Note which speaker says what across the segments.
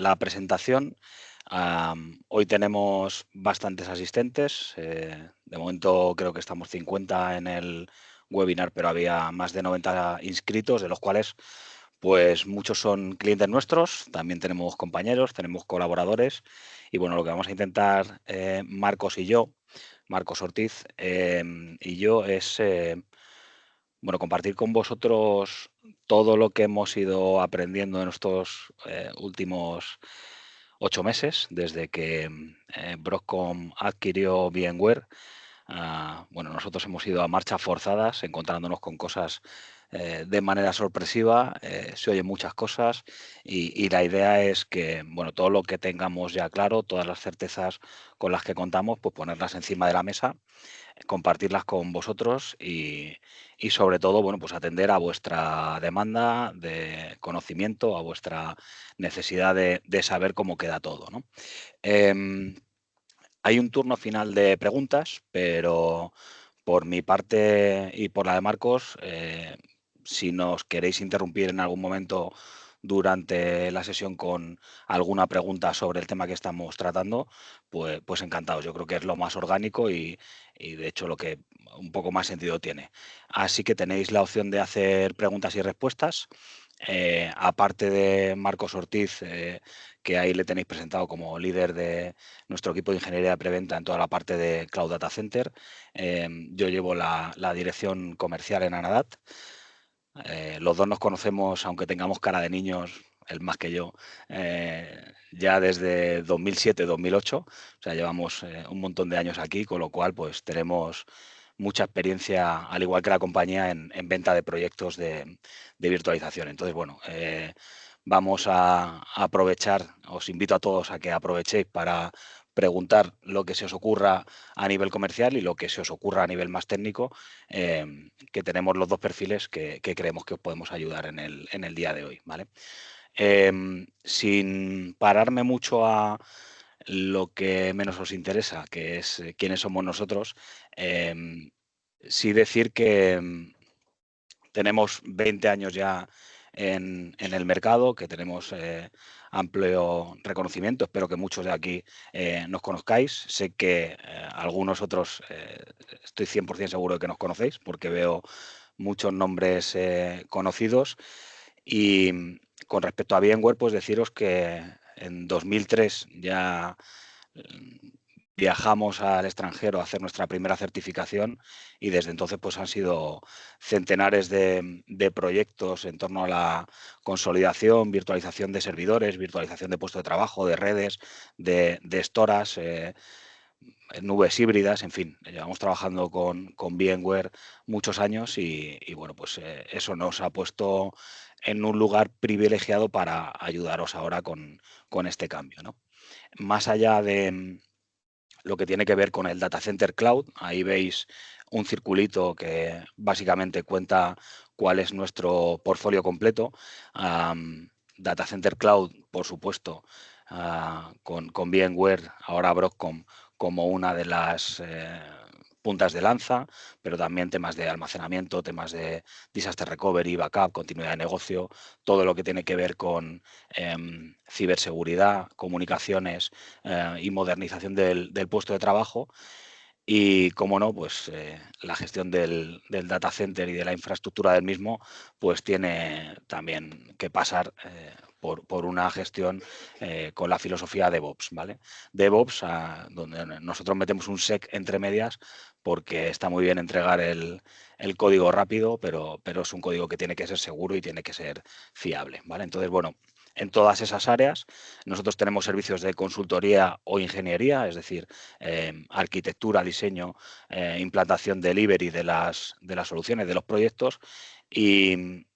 Speaker 1: la presentación. Hoy tenemos bastantes asistentes. De momento creo que estamos 50 en el webinar, pero había más de 90 inscritos, de los cuales pues muchos son clientes nuestros. También tenemos compañeros, tenemos colaboradores. Y bueno, lo que vamos a intentar Marcos y yo, Marcos Ortiz y yo, es bueno, compartir con vosotros todo lo que hemos ido aprendiendo en estos últimos 8 meses, desde que Broadcom adquirió VMware. Bueno, nosotros hemos ido a marchas forzadas, encontrándonos con cosas de manera sorpresiva. Se oyen muchas cosas y la idea es que, bueno, todo lo que tengamos ya claro, todas las certezas con las que contamos, pues ponerlas encima de la mesa, compartirlas con vosotros y sobre todo, bueno, pues atender a vuestra demanda de conocimiento, a vuestra necesidad de saber cómo queda todo, ¿no? Em, Hay un turno final de preguntas, pero por mi parte y por la de Marcos, si nos queréis interrumpir en algún momento durante la sesión con alguna pregunta sobre el tema que estamos tratando, pues encantados. Yo creo que es lo más orgánico y de hecho lo que un poco más sentido tiene. Así que tenéis la opción de hacer preguntas y respuestas. Aparte de Marcos Ortiz, que ahí le tenéis presentado como líder de nuestro equipo de ingeniería de preventa en toda la parte de Cloud Data Center. Yo llevo la dirección comercial en Anadat. Los dos nos conocemos, aunque tengamos cara de niños, él más que yo, ya desde 2007-2008. O sea, llevamos un montón de años aquí, con lo cual pues tenemos mucha experiencia, al igual que la compañía, en venta de proyectos de virtualización. Entonces, bueno, vamos a aprovechar, os invito a todos a que aprovechéis para preguntar lo que se os ocurra a nivel comercial y lo que se os ocurra a nivel más técnico, que tenemos los dos perfiles que creemos que os podemos ayudar en el día de hoy, ¿vale? Sin pararme mucho a lo que menos os interesa, que es quiénes somos nosotros, sí decir que tenemos 20 años ya en el mercado, que tenemos amplio reconocimiento. Espero que muchos de aquí nos conozcáis. Sé que algunos otros estoy 100% seguro de que nos conocéis, porque veo muchos nombres conocidos. Y con respecto a VMware, pues deciros que en 2003 ya viajamos al extranjero a hacer nuestra primera certificación y desde entonces pues han sido centenares de proyectos en torno a la consolidación, virtualización de servidores, virtualización de puestos de trabajo, de redes, de estoras, nubes híbridas, en fin, llevamos trabajando con VMware muchos años y bueno, pues eso nos ha puesto en un lugar privilegiado para ayudaros ahora con este cambio, ¿no? Más allá de lo que tiene que ver con el Data Center Cloud, ahí veis un circulito que básicamente cuenta cuál es nuestro portfolio completo. Data Center Cloud, por supuesto, con VMware, ahora Broadcom, como una de las puntas de lanza, pero también temas de almacenamiento, temas de disaster recovery, backup, continuidad de negocio, todo lo que tiene que ver con ciberseguridad, comunicaciones y modernización del puesto de trabajo. Y, como no, pues la gestión del data center y de la infraestructura del mismo, pues tiene también que pasar por una gestión con la filosofía DevOps, ¿vale? DevOps, donde nosotros metemos un sec entre medias, porque está muy bien entregar el código rápido, pero es un código que tiene que ser seguro y tiene que ser fiable, ¿vale? Entonces, bueno, en todas esas áreas nosotros tenemos servicios de consultoría o ingeniería, es decir, arquitectura, diseño, implantación, delivery de las soluciones, de los proyectos. Y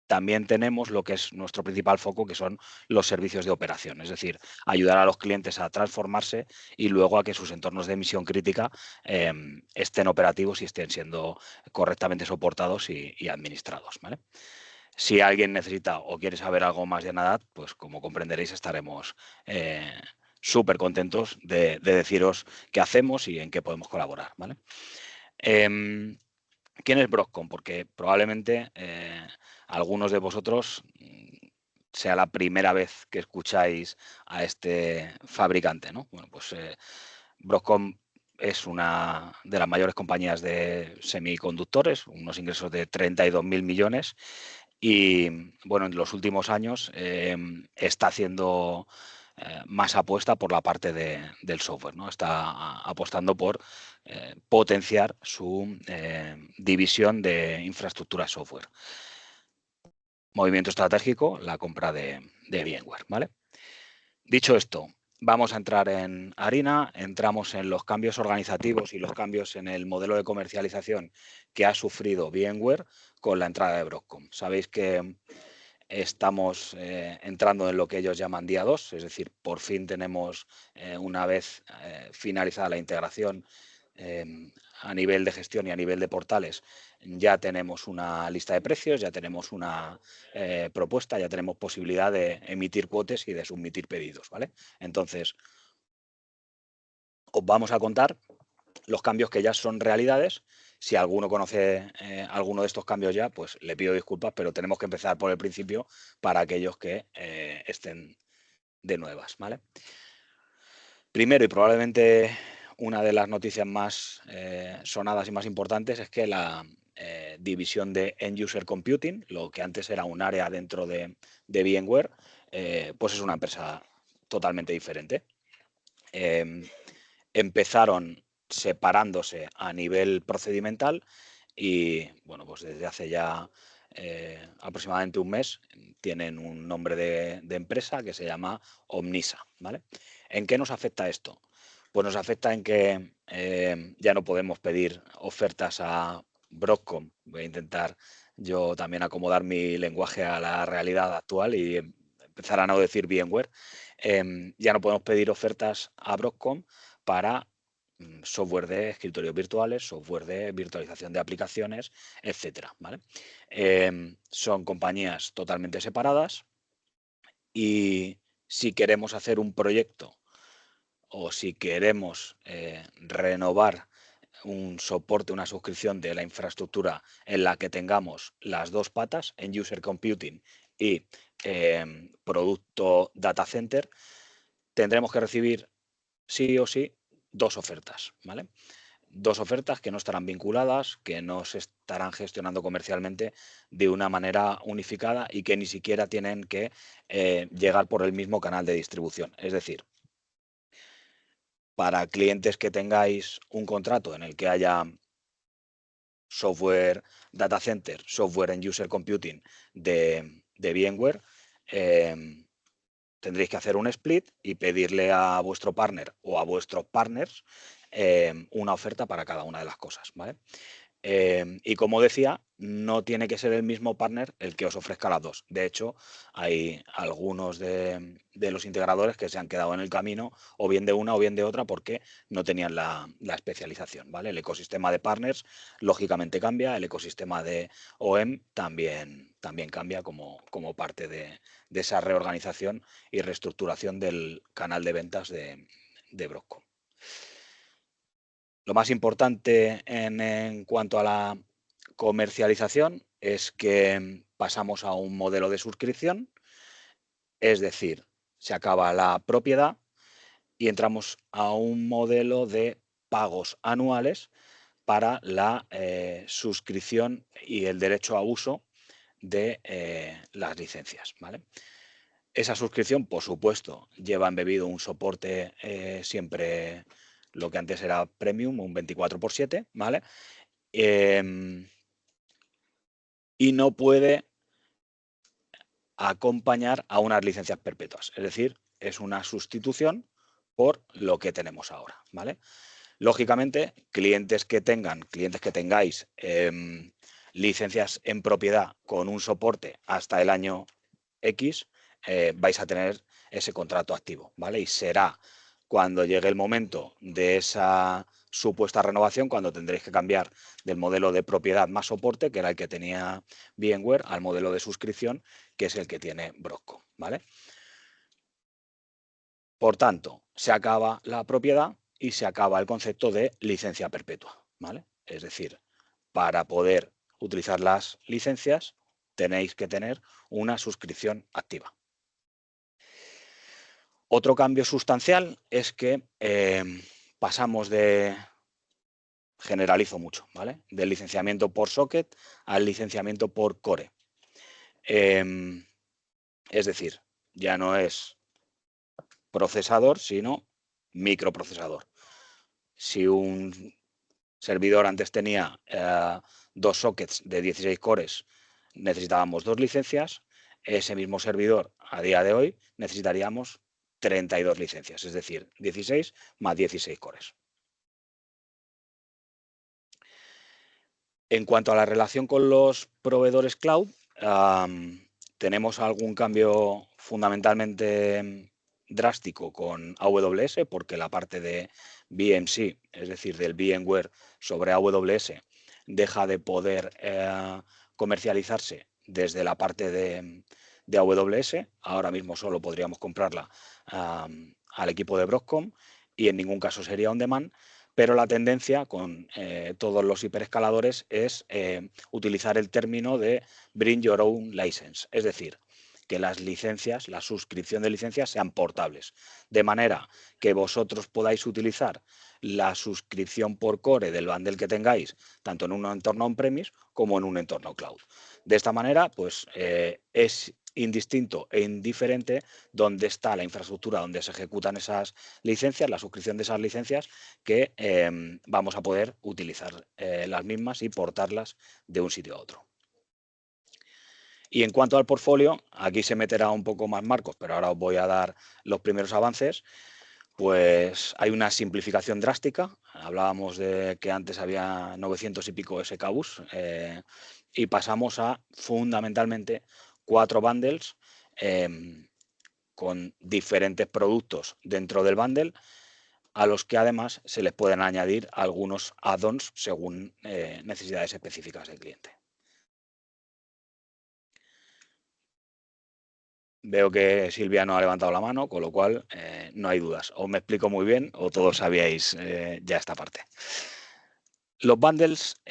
Speaker 1: también tenemos lo que es nuestro principal foco, que son los servicios de operación, es decir, ayudar a los clientes a transformarse y luego a que sus entornos de emisión crítica estén operativos y estén siendo correctamente soportados y administrados, ¿vale? Si alguien necesita o quiere saber algo más de Nadat, pues como comprenderéis estaremos súper contentos de deciros qué hacemos y en qué podemos colaborar, ¿vale? ¿Quién es Broadcom? Porque probablemente algunos de vosotros sea la primera vez que escucháis a este fabricante, ¿no? Bueno, pues Broadcom es una de las mayores compañías de semiconductores, unos ingresos de 32.000 millones y, bueno, en los últimos años está haciendo más apuesta por la parte del software, ¿no? Está apostando por potenciar su división de infraestructura software. Movimiento estratégico, la compra de VMware, ¿vale? Dicho esto, vamos a entrar en harina, entramos en los cambios organizativos y los cambios en el modelo de comercialización que ha sufrido VMware con la entrada de Broadcom. Sabéis que estamos entrando en lo que ellos llaman día 2, es decir, por fin tenemos, una vez finalizada la integración a nivel de gestión y a nivel de portales, ya tenemos una lista de precios, ya tenemos una propuesta, ya tenemos posibilidad de emitir cuotes y de submitir pedidos, ¿vale? Entonces, os vamos a contar los cambios que ya son realidades. Si alguno conoce alguno de estos cambios ya, pues le pido disculpas, pero tenemos que empezar por el principio para aquellos que estén de nuevas, ¿vale? Primero, y probablemente una de las noticias más sonadas y más importantes, es que la división de End User Computing, lo que antes era un área dentro de VMware, pues es una empresa totalmente diferente. Empezaron separándose a nivel procedimental y, bueno, pues desde hace ya aproximadamente un mes tienen un nombre de empresa que se llama Omnisa, ¿vale? ¿En qué nos afecta esto? Pues nos afecta en que ya no podemos pedir ofertas a Broadcom. Voy a intentar yo también acomodar mi lenguaje a la realidad actual y empezar a no decir VMware. Ya no podemos pedir ofertas a Broadcom para software de escritorios virtuales, software de virtualización de aplicaciones, etcétera, ¿vale? Son compañías totalmente separadas y si queremos hacer un proyecto o si queremos renovar un soporte, una suscripción de la infraestructura en la que tengamos las dos patas, en User Computing y producto Data Center, tendremos que recibir sí o sí dos ofertas, ¿vale? Dos ofertas que no estarán vinculadas, que no se estarán gestionando comercialmente de una manera unificada y que ni siquiera tienen que llegar por el mismo canal de distribución. Es decir, para clientes que tengáis un contrato en el que haya software data center, software en user computing de VMware, tendréis que hacer un split y pedirle a vuestro partner o a vuestros partners una oferta para cada una de las cosas, ¿vale? Y como decía, no tiene que ser el mismo partner el que os ofrezca las dos. De hecho, hay algunos de los integradores que se han quedado en el camino, o bien de una o bien de otra, porque no tenían la especialización, ¿vale? El ecosistema de partners, lógicamente, cambia, el ecosistema de OEM también cambia como parte de esa reorganización y reestructuración del canal de ventas de Broadcom. Lo más importante en cuanto a la comercialización es que pasamos a un modelo de suscripción, es decir, se acaba la propiedad y entramos a un modelo de pagos anuales para la suscripción y el derecho a uso de las licencias, ¿vale? Esa suscripción, por supuesto, lleva embebido un soporte siempre, lo que antes era premium, un 24/7, ¿vale? Y no puede acompañar a unas licencias perpetuas. Es decir, es una sustitución por lo que tenemos ahora, ¿vale? Lógicamente, clientes que tengáis licencias en propiedad con un soporte hasta el año X, vais a tener ese contrato activo, ¿vale? Y será cuando llegue el momento de esa supuesta renovación, cuando tendréis que cambiar del modelo de propiedad más soporte, que era el que tenía VMware, al modelo de suscripción, que es el que tiene Broadcom, ¿vale? Por tanto, se acaba la propiedad y se acaba el concepto de licencia perpetua, ¿vale? Es decir, para poder utilizar las licencias tenéis que tener una suscripción activa, Otro cambio sustancial es que pasamos de, generalizo mucho, ¿vale? Del licenciamiento por socket al licenciamiento por core. Es decir, ya no es procesador, sino microprocesador. Si un servidor antes tenía 2 sockets de 16 cores, necesitábamos 2 licencias, ese mismo servidor a día de hoy necesitaríamos 32 licencias, es decir, 16 más 16 cores. En cuanto a la relación con los proveedores cloud, tenemos algún cambio fundamentalmente drástico con AWS, porque la parte de VMC, es decir, del VMware sobre AWS, deja de poder comercializarse desde la parte de AWS. Ahora mismo solo podríamos comprarla al equipo de Broadcom y en ningún caso sería on demand. Pero la tendencia con todos los hiperescaladores es utilizar el término de bring your own license, es decir, que las licencias, la suscripción de licencias sean portables, de manera que vosotros podáis utilizar la suscripción por core del bundle que tengáis, tanto en un entorno on-premise como en un entorno cloud. De esta manera, pues es indistinto e indiferente dónde está la infraestructura donde se ejecutan esas licencias, la suscripción de esas licencias, que vamos a poder utilizar las mismas y portarlas de un sitio a otro. Y en cuanto al portfolio, aquí se meterá un poco más Marcos, pero ahora os voy a dar los primeros avances. Pues hay una simplificación drástica. Hablábamos de que antes había 900 y pico SKUs y pasamos a fundamentalmente 4 bundles con diferentes productos dentro del bundle, a los que además se les pueden añadir algunos add-ons según necesidades específicas del cliente. Veo que Silvia no ha levantado la mano, con lo cual no hay dudas. O me explico muy bien o todos sabíais ya esta parte. Los bundles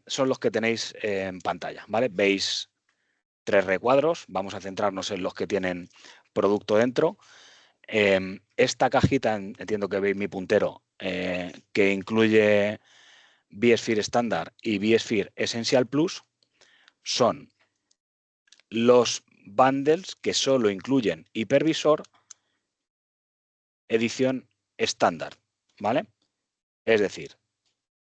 Speaker 1: son los que tenéis en pantalla, ¿vale? Veis 3 recuadros, vamos a centrarnos en los que tienen producto dentro. Esta cajita, entiendo que veis mi puntero, que incluye vSphere estándar y vSphere Essential Plus, son los bundles que solo incluyen hipervisor edición estándar, ¿vale? Es decir,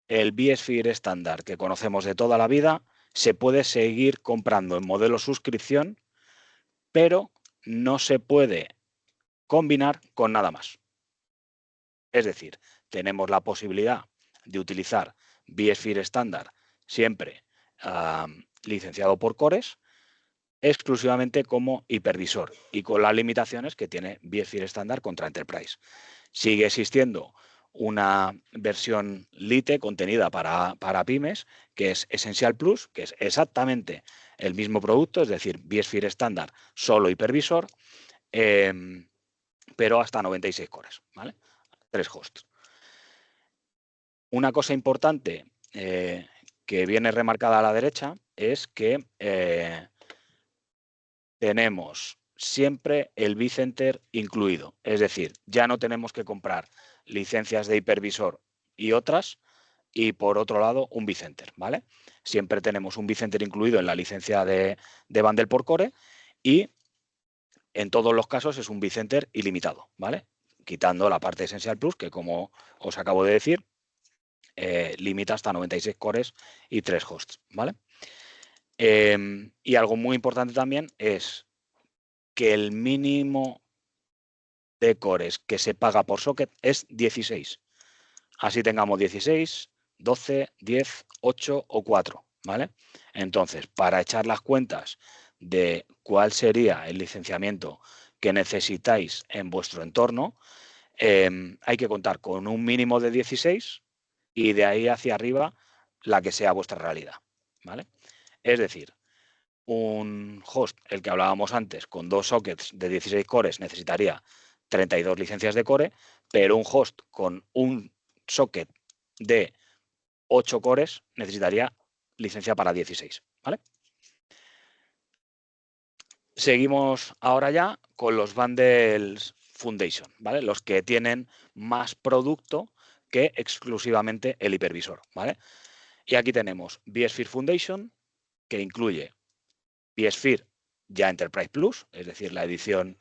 Speaker 1: el vSphere estándar que conocemos de toda la vida se puede seguir comprando en modelo suscripción, pero no se puede combinar con nada más. Es decir, tenemos la posibilidad de utilizar vSphere estándar siempre licenciado por cores, exclusivamente como hipervisor y con las limitaciones que tiene vSphere estándar contra Enterprise. Sigue existiendo una versión Lite contenida para pymes, que es Essential Plus, que es exactamente el mismo producto, es decir, vSphere estándar, solo hipervisor, pero hasta 96 cores, ¿vale? 3 hosts. Una cosa importante que viene remarcada a la derecha es que tenemos siempre el vCenter incluido. Es decir, ya no tenemos que comprar licencias de hipervisor y otras, y por otro lado un vCenter, ¿vale? Siempre tenemos un vCenter incluido en la licencia de bundle por core y en todos los casos es un vCenter ilimitado, ¿vale? Quitando la parte Essential Plus, que como os acabo de decir, limita hasta 96 cores y 3 hosts, ¿vale? Y algo muy importante también es que el mínimo de cores que se paga por socket es 16. Así tengamos 16, 12, 10, 8 o 4, ¿vale? Entonces, para echar las cuentas de cuál sería el licenciamiento que necesitáis en vuestro entorno, hay que contar con un mínimo de 16 y de ahí hacia arriba la que sea vuestra realidad, ¿vale? Es decir, un host, el que hablábamos antes, con 2 sockets de 16 cores necesitaría 32 licencias de core, pero un host con un socket de 8 cores necesitaría licencia para 16, ¿vale? Seguimos ahora ya con los bundles Foundation, ¿vale? Los que tienen más producto que exclusivamente el hipervisor, ¿vale? Y aquí tenemos vSphere Foundation, que incluye vSphere ya Enterprise Plus, es decir, la edición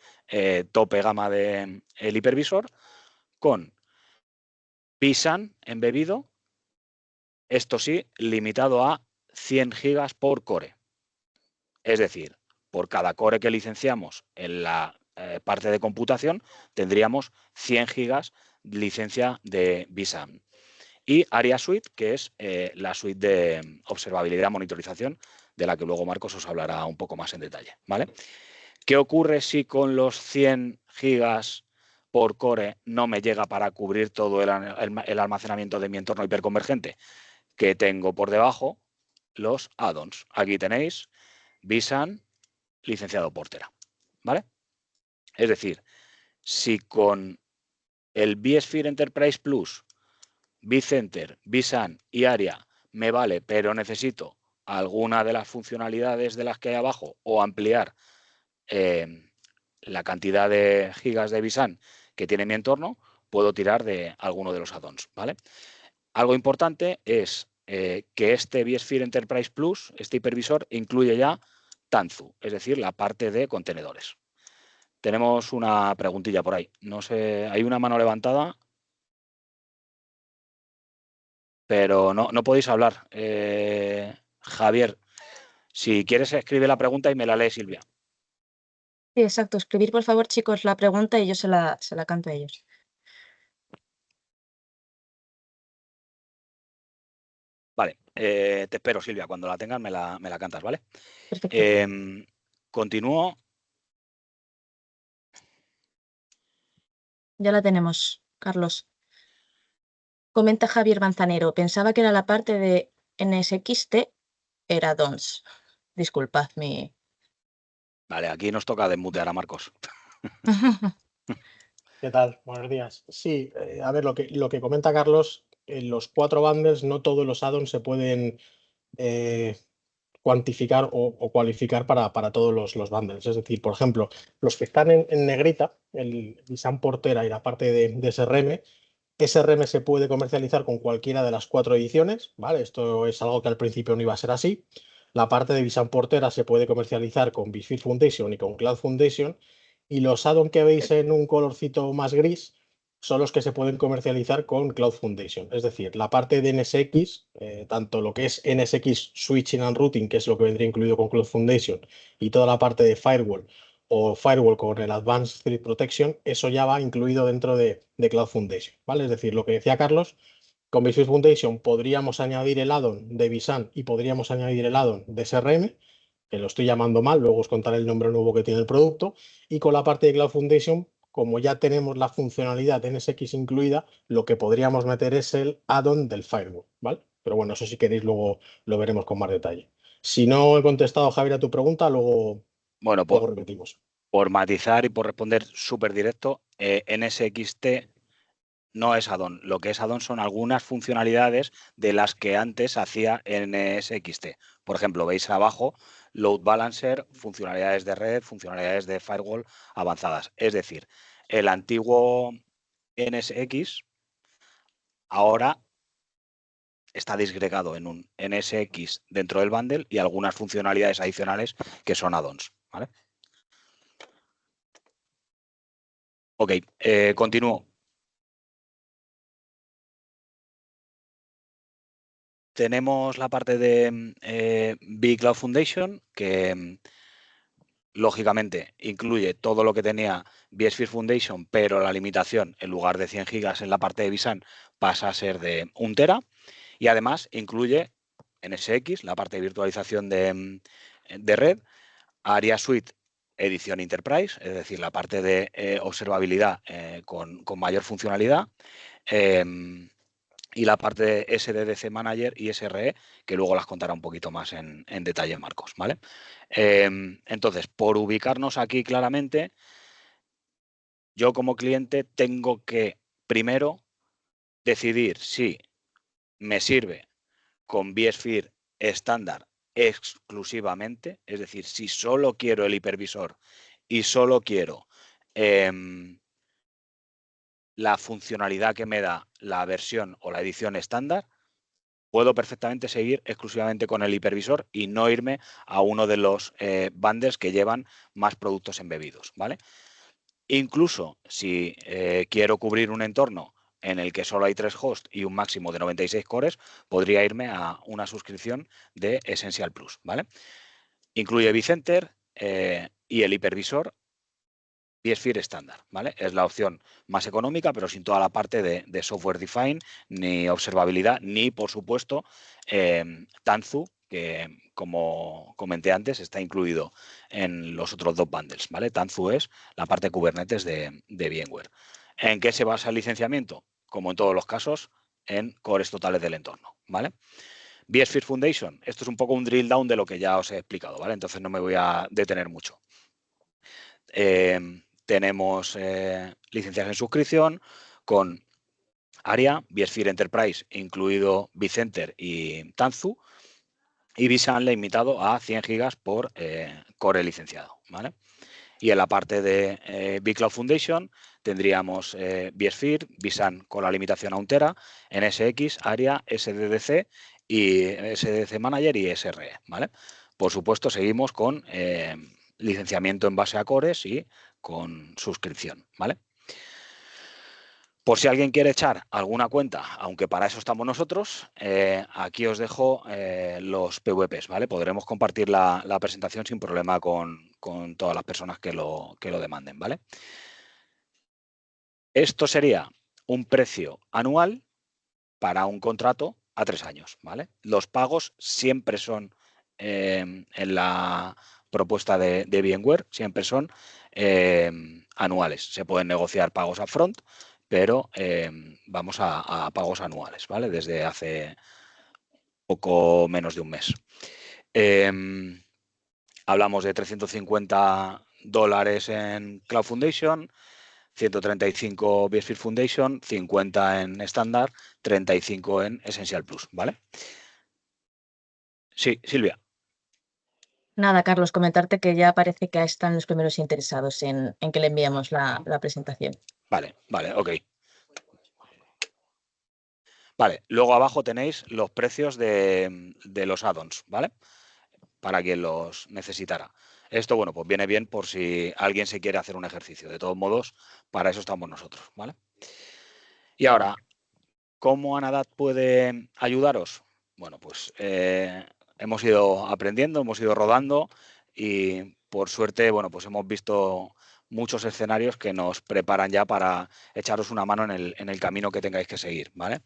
Speaker 1: tope gama del hipervisor, con vSAN embebido, esto sí, limitado a 100 gigas por core. Es decir, por cada core que licenciamos en la parte de computación, tendríamos 100 gigas de licencia de vSAN. Y ARIA Suite, que es la suite de observabilidad, monitorización, de la que luego Marcos os hablará un poco más en detalle, ¿vale? ¿Qué ocurre si con los 100 gigas por core no me llega para cubrir todo el almacenamiento de mi entorno hiperconvergente? Que tengo por debajo los add-ons. Aquí tenéis vSAN licenciado por Tera, ¿vale? Es decir, si con el vSphere Enterprise Plus, vCenter, vSAN y ARIA me vale, pero necesito alguna de las funcionalidades de las que hay abajo o ampliar la cantidad de gigas de vSAN que tiene mi entorno, puedo tirar de alguno de los add-ons, ¿vale? Algo importante es que este vSphere Enterprise Plus, este hipervisor, incluye ya Tanzu, es decir, la parte de contenedores. Tenemos una preguntilla por ahí. No sé, hay una mano levantada, pero no podéis hablar. Javier, si quieres escribe la pregunta y me la lee Silvia.
Speaker 2: Sí, exacto. Escribir, por favor, chicos, la pregunta y yo se la canto a ellos.
Speaker 1: Vale, te espero, Silvia. Cuando la tengas me la cantas, ¿vale?
Speaker 2: Perfecto.
Speaker 1: Continúo.
Speaker 2: Ya la tenemos, Carlos. Comenta Javier Manzanero. Pensaba que era la parte de NSXT, era DONS. Disculpad mi...
Speaker 1: Vale, aquí nos toca desmutear a Marcos.
Speaker 3: ¿Qué tal? Buenos días. Sí, a ver, lo que comenta Carlos, en los 4 bundles no todos los add-ons se pueden cuantificar o cualificar para todos los bundles. Es decir, por ejemplo, los que están en negrita, el vSAN Portera y la parte de SRM, SRM se puede comercializar con cualquiera de las 4 ediciones, ¿vale? Esto es algo que al principio no iba a ser así. La parte de vSAN Portera se puede comercializar con vSphere Foundation y con Cloud Foundation. Y los add-on que veis en un colorcito más gris son los que se pueden comercializar con Cloud Foundation. Es decir, la parte de NSX, tanto lo que es NSX Switching and Routing, que es lo que vendría incluido con Cloud Foundation, y toda la parte de Firewall o Firewall con el Advanced Threat Protection, eso ya va incluido dentro de Cloud Foundation, ¿vale? Es decir, lo que decía Carlos, con vSphere Foundation podríamos añadir el add-on de vSAN y podríamos añadir el add-on de SRM, que lo estoy llamando mal, luego os contaré el nombre nuevo que tiene el producto, y con la parte de Cloud Foundation, como ya tenemos la funcionalidad de NSX incluida, lo que podríamos meter es el add-on del Firewall, ¿vale? Pero bueno, eso si queréis luego lo veremos con más detalle. Si no he contestado, Javier, a tu pregunta, luego
Speaker 1: Bueno,
Speaker 3: repetimos.
Speaker 1: por matizar y por responder súper directo, NSXT no es add-on. Lo que es add-on son algunas funcionalidades de las que antes hacía NSXT. Por ejemplo, veis abajo Load Balancer, funcionalidades de red, funcionalidades de firewall avanzadas. Es decir, el antiguo NSX ahora está disgregado en un NSX dentro del bundle y algunas funcionalidades adicionales que son add-ons, ¿vale? Ok, continúo. Tenemos la parte de vCloud Foundation, que lógicamente incluye todo lo que tenía vSphere Foundation, pero la limitación, en lugar de 100 gigas en la parte de vSAN, pasa a ser de 1 tera. Y además incluye NSX, la parte de virtualización de red, ARIA Suite edición Enterprise, es decir, la parte de observabilidad con mayor funcionalidad, y la parte de SDDC Manager y SRE, que luego las contará un poquito más en detalle Marcos, ¿vale? Entonces, por ubicarnos aquí claramente, yo como cliente tengo que primero decidir si me sirve con vSphere estándar exclusivamente, es decir, si solo quiero el hipervisor y solo quiero la funcionalidad que me da la versión o la edición estándar, puedo perfectamente seguir exclusivamente con el hipervisor y no irme a uno de los bundles que llevan más productos embebidos, ¿vale? Incluso si quiero cubrir un entorno en el que solo hay 3 hosts y un máximo de 96 cores, podría irme a una suscripción de Essential Plus, ¿vale? Incluye vCenter y el hipervisor vSphere estándar, ¿vale? Es la opción más económica, pero sin toda la parte de software defined, ni observabilidad, ni, por supuesto, Tanzu, que, como comenté antes, está incluido en los otros 2 bundles, ¿vale? Tanzu es la parte Kubernetes de VMware. ¿En qué se basa el licenciamiento? Como en todos los casos, en cores totales del entorno, ¿vale? vSphere Foundation, esto es un poco un drill down de lo que ya os he explicado, ¿vale? Entonces no me voy a detener mucho. Tenemos licencias en suscripción con ARIA, vSphere Enterprise, incluido vCenter y Tanzu, y vSAN limitado a 100 gigas por core licenciado, ¿vale? Y en la parte de vCloud Foundation tendríamos vSphere, vSAN con la limitación a 1 tera, NSX, ARIA, SDDC y SDDC Manager y SRE, ¿vale? Por supuesto, seguimos con licenciamiento en base a cores y con suscripción, ¿vale? Por si alguien quiere echar alguna cuenta, aunque para eso estamos nosotros, aquí os dejo los PVPs, ¿vale? Podremos compartir la presentación sin problema con todas las personas que lo demanden, ¿vale? Esto sería un precio anual para un contrato a 3 años, ¿vale? Los pagos siempre son, en la propuesta de VMware, siempre son anuales. Se pueden negociar pagos upfront, pero vamos a pagos anuales, ¿vale? Desde hace poco menos de un mes. Hablamos de $350 en Cloud Foundation, 135 vSphere Foundation, 50 en estándar, 35 en Essential Plus, ¿vale? Sí, Silvia.
Speaker 2: Nada, Carlos, comentarte que ya parece que están los primeros interesados en que le enviemos la presentación.
Speaker 1: Vale, ok. Vale, luego abajo tenéis los precios de los add-ons, ¿vale? Para quien los necesitara. Esto, bueno, pues viene bien por si alguien se quiere hacer un ejercicio. De todos modos, para eso estamos nosotros, ¿vale? Y ahora, ¿cómo Anadat puede ayudaros? Bueno, pues hemos ido aprendiendo, hemos ido rodando y por suerte, bueno, pues hemos visto muchos escenarios que nos preparan ya para echaros una mano en el camino que tengáis que seguir, ¿vale?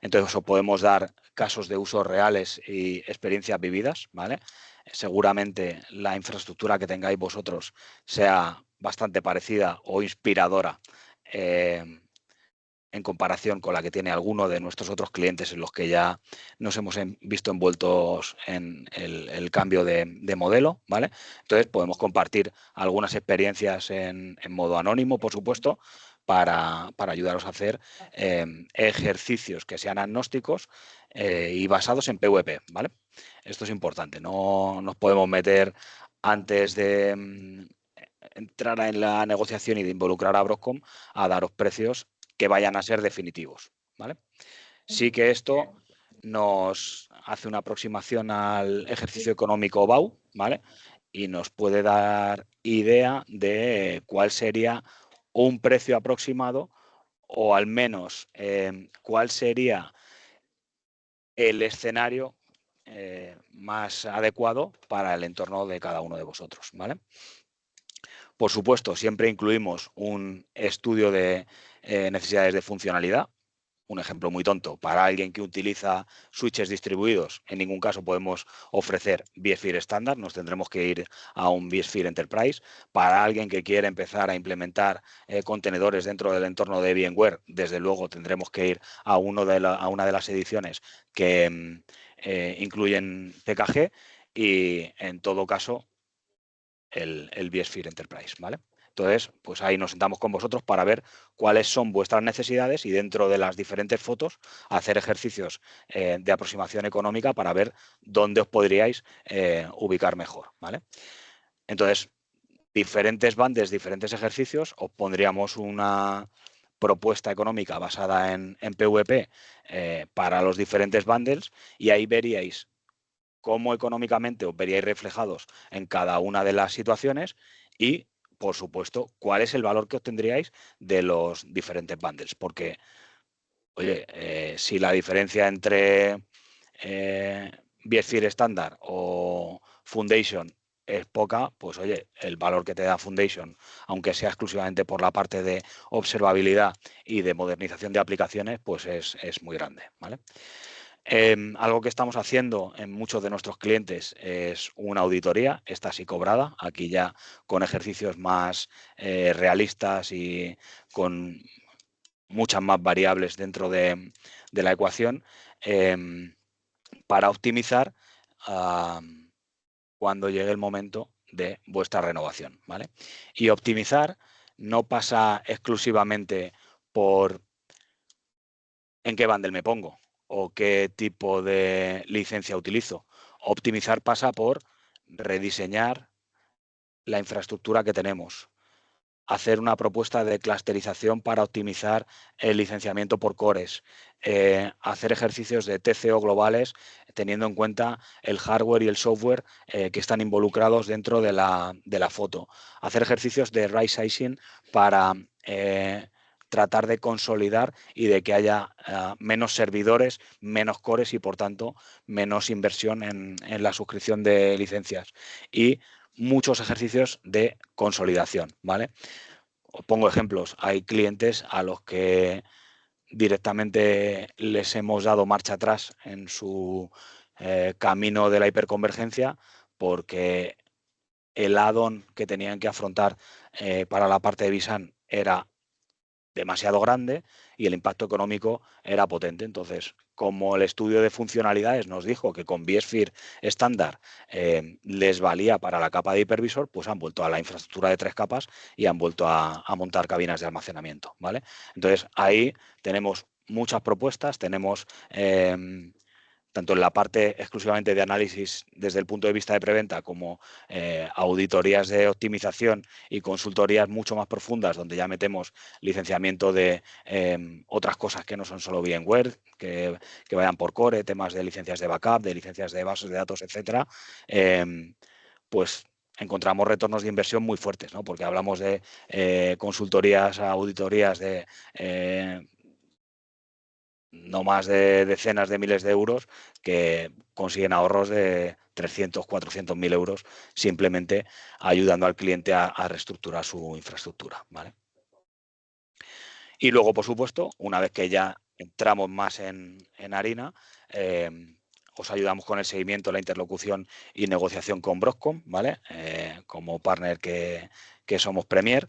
Speaker 1: Entonces os podemos dar casos de usos reales y experiencias vividas, ¿vale? Seguramente la infraestructura que tengáis vosotros sea bastante parecida o inspiradora en comparación con la que tiene alguno de nuestros otros clientes en los que ya nos hemos visto envueltos en el cambio de modelo, ¿vale? Entonces podemos compartir algunas experiencias en modo anónimo, por supuesto, para ayudaros a hacer ejercicios que sean agnósticos y basados en PVP, ¿vale? Esto es importante, no nos podemos meter antes de entrar en la negociación y de involucrar a Broadcom a daros precios que vayan a ser definitivos, ¿vale? Sí que esto nos hace una aproximación al ejercicio económico BAU, ¿vale? Y nos puede dar idea de cuál sería un precio aproximado o al menos cuál sería el escenario más adecuado para el entorno de cada uno de vosotros, ¿vale? Por supuesto, siempre incluimos un estudio de necesidades de funcionalidad. Un ejemplo muy tonto, para alguien que utiliza switches distribuidos, en ningún caso podemos ofrecer vSphere estándar, nos tendremos que ir a un vSphere Enterprise. Para alguien que quiere empezar a implementar contenedores dentro del entorno de VMware, desde luego tendremos que ir a una de las ediciones que incluyen PKG y en todo caso el vSphere Enterprise, ¿vale? Entonces, pues ahí nos sentamos con vosotros para ver cuáles son vuestras necesidades y dentro de las diferentes fotos hacer ejercicios de aproximación económica para ver dónde os podríais ubicar mejor, ¿vale? Entonces, diferentes bandes, diferentes ejercicios, os pondríamos una propuesta económica basada en PVP para los diferentes bundles, y ahí veríais cómo económicamente os veríais reflejados en cada una de las situaciones y, por supuesto, cuál es el valor que obtendríais de los diferentes bundles. Porque, oye, si la diferencia entre Biosphere estándar o Foundation es poca, pues oye, el valor que te da Foundation, aunque sea exclusivamente por la parte de observabilidad y de modernización de aplicaciones, pues es muy grande, ¿vale? Algo que estamos haciendo en muchos de nuestros clientes es una auditoría, esta sí cobrada, aquí ya con ejercicios más realistas y con muchas más variables dentro de la ecuación, para optimizar cuando llegue el momento de vuestra renovación, ¿vale? Y optimizar no pasa exclusivamente por en qué bundle me pongo o qué tipo de licencia utilizo. Optimizar pasa por rediseñar la infraestructura que tenemos, hacer una propuesta de clusterización para optimizar el licenciamiento por cores, hacer ejercicios de TCO globales teniendo en cuenta el hardware y el software que están involucrados dentro de la foto, hacer ejercicios de right sizing para tratar de consolidar y de que haya menos servidores, menos cores y por tanto menos inversión en la suscripción de licencias, y muchos ejercicios de consolidación, ¿vale? Os pongo ejemplos. Hay clientes a los que directamente les hemos dado marcha atrás en su camino de la hiperconvergencia porque el add-on que tenían que afrontar para la parte de vSAN era demasiado grande y el impacto económico era potente. Entonces, como el estudio de funcionalidades nos dijo que con Biosphere estándar les valía para la capa de hipervisor, pues han vuelto a la infraestructura de 3 capas y han vuelto a montar cabinas de almacenamiento, ¿vale? Entonces, ahí tenemos muchas propuestas, tenemos tanto en la parte exclusivamente de análisis desde el punto de vista de preventa como auditorías de optimización y consultorías mucho más profundas donde ya metemos licenciamiento de otras cosas que no son solo VMware, que vayan por core, temas de licencias de backup, de licencias de bases de datos, etcétera, pues encontramos retornos de inversión muy fuertes, ¿no? Porque hablamos de consultorías, auditorías de no más de decenas de miles de euros que consiguen ahorros de 300, 400.000 euros simplemente ayudando al cliente a reestructurar su infraestructura, ¿vale? Y luego, por supuesto, una vez que ya entramos más en harina, os ayudamos con el seguimiento, la interlocución y negociación con Broadcom, ¿vale? Como partner que somos Premier.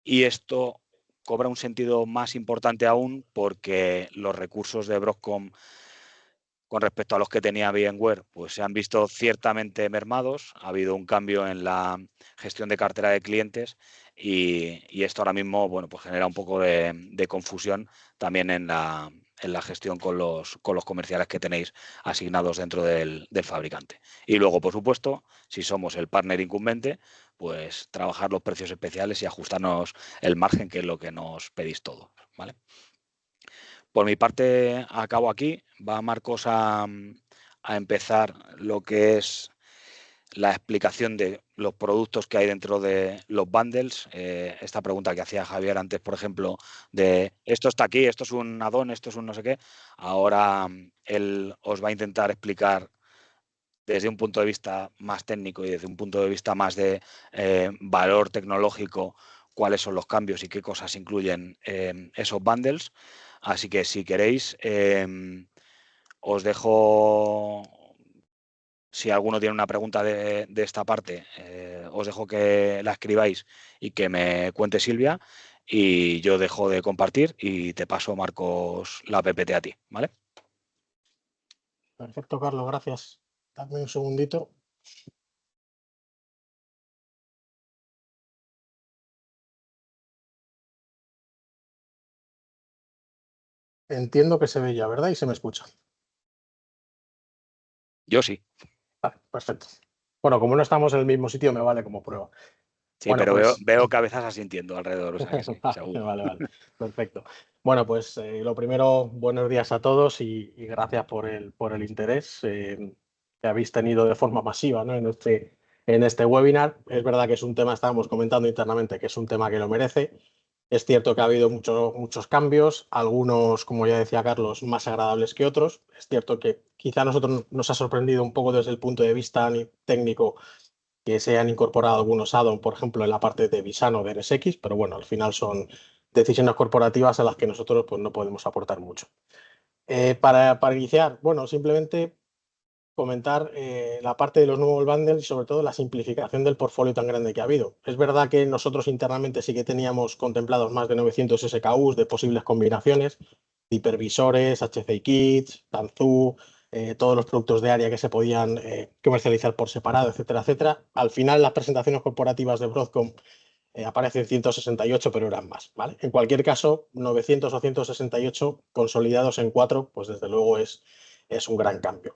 Speaker 1: Y esto cobra un sentido más importante aún porque los recursos de Broadcom con respecto a los que tenía VMware, pues se han visto ciertamente mermados. Ha habido un cambio en la gestión de cartera de clientes y esto ahora mismo, bueno, pues genera un poco de confusión también en la gestión con los comerciales que tenéis asignados dentro del fabricante. Y luego, por supuesto, si somos el partner incumbente, pues trabajar los precios especiales y ajustarnos el margen, que es lo que nos pedís todo, ¿vale? Por mi parte, acabo aquí. Va Marcos a empezar lo que es la explicación de los productos que hay dentro de los bundles. Esta pregunta que hacía Javier antes, por ejemplo, de esto está aquí, esto es un add-on, esto es un no sé qué. Ahora él os va a intentar explicar desde un punto de vista más técnico y desde un punto de vista más de valor tecnológico cuáles son los cambios y qué cosas incluyen esos bundles. Así que si queréis, os dejo, si alguno tiene una pregunta de esta parte, os dejo que la escribáis y que me cuente Silvia, y yo dejo de compartir y te paso, Marcos, la PPT a ti, ¿vale?
Speaker 3: Perfecto, Carlos, gracias. Dame un segundito. Entiendo que se ve ya, ¿verdad? Y se me escucha.
Speaker 1: Yo sí.
Speaker 3: Vale, perfecto. Bueno, como no estamos en el mismo sitio, me vale como prueba.
Speaker 1: Sí,
Speaker 3: Bueno,
Speaker 1: pero
Speaker 3: pues
Speaker 1: veo cabezas asintiendo alrededor, o sea que sí, seguro.
Speaker 3: vale, perfecto. Bueno, pues lo primero, buenos días a todos y gracias por el interés que habéis tenido de forma masiva, ¿no? en este webinar. Es verdad que es un tema, estábamos comentando internamente, que es un tema que lo merece. Es cierto que ha habido muchos cambios, algunos, como ya decía Carlos, más agradables que otros. Es cierto que quizá a nosotros nos ha sorprendido un poco desde el punto de vista técnico que se han incorporado algunos add-ons, por ejemplo, en la parte de Visano de NSX, pero bueno, al final son decisiones corporativas a las que nosotros pues, no podemos aportar mucho. Para iniciar, bueno, simplemente comentar la parte de los nuevos bundles y sobre todo la simplificación del portfolio tan grande que ha habido. Es verdad que nosotros internamente sí que teníamos contemplados más de 900 SKUs de posibles combinaciones, de hipervisores, HCI kits, Tanzu, todos los productos de área que se podían comercializar por separado, etcétera, etcétera. Al final, las presentaciones corporativas de Broadcom aparecen 168, pero eran más, ¿vale? En cualquier caso, 900 o 168 consolidados en 4, pues desde luego es un gran cambio.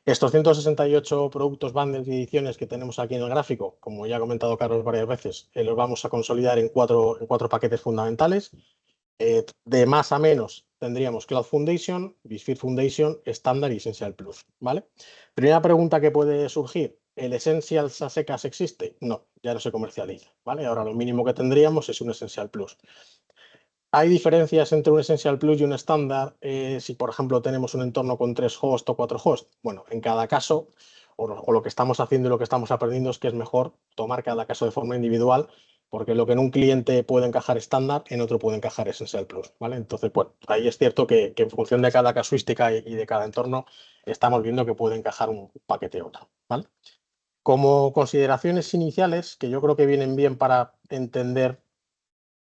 Speaker 3: Estos 168 productos, bundles y ediciones que tenemos aquí en el gráfico, como ya ha comentado Carlos varias veces, los vamos a consolidar en cuatro paquetes fundamentales. De más a menos tendríamos Cloud Foundation, BigFear Foundation, Standard y Essential Plus, ¿vale? Primera pregunta que puede surgir, ¿el Essentials a secas existe? No, ya no se comercializa, ¿vale? Ahora lo mínimo que tendríamos es un Essential Plus. ¿Hay diferencias entre un Essential Plus y un estándar si, por ejemplo, tenemos un entorno con 3 hosts o 4 hosts? Bueno, en cada caso, o lo que estamos haciendo y lo que estamos aprendiendo es que es mejor tomar cada caso de forma individual, porque lo que en un cliente puede encajar estándar, en otro puede encajar Essential Plus, ¿vale? Entonces, bueno, ahí es cierto que en función de cada casuística y de cada entorno, estamos viendo que puede encajar un paquete u otro, ¿vale? Como consideraciones iniciales, que yo creo que vienen bien para entender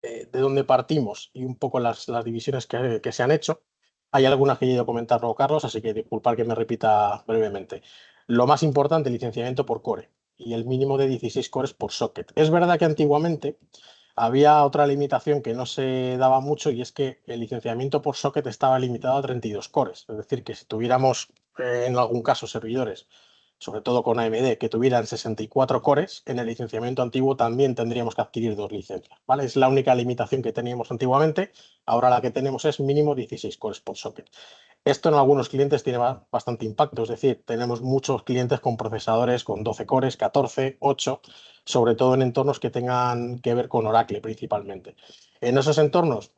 Speaker 3: de dónde partimos y un poco las divisiones que se han hecho. Hay algunas que he ido a comentar luego, Carlos, así que disculpar que me repita brevemente. Lo más importante, licenciamiento por core y el mínimo de 16 cores por socket. Es verdad que antiguamente había otra limitación que no se daba mucho y es que el licenciamiento por socket estaba limitado a 32 cores. Es decir, que si tuviéramos en algún caso servidores, sobre todo con AMD, que tuvieran 64 cores, en el licenciamiento antiguo también tendríamos que adquirir 2 licencias, ¿vale? Es la única limitación que teníamos antiguamente. Ahora la que tenemos es mínimo 16 cores por socket. Esto en algunos clientes tiene bastante impacto, es decir, tenemos muchos clientes con procesadores con 12 cores, 14, 8, sobre todo en entornos que tengan que ver con Oracle principalmente. En esos entornos,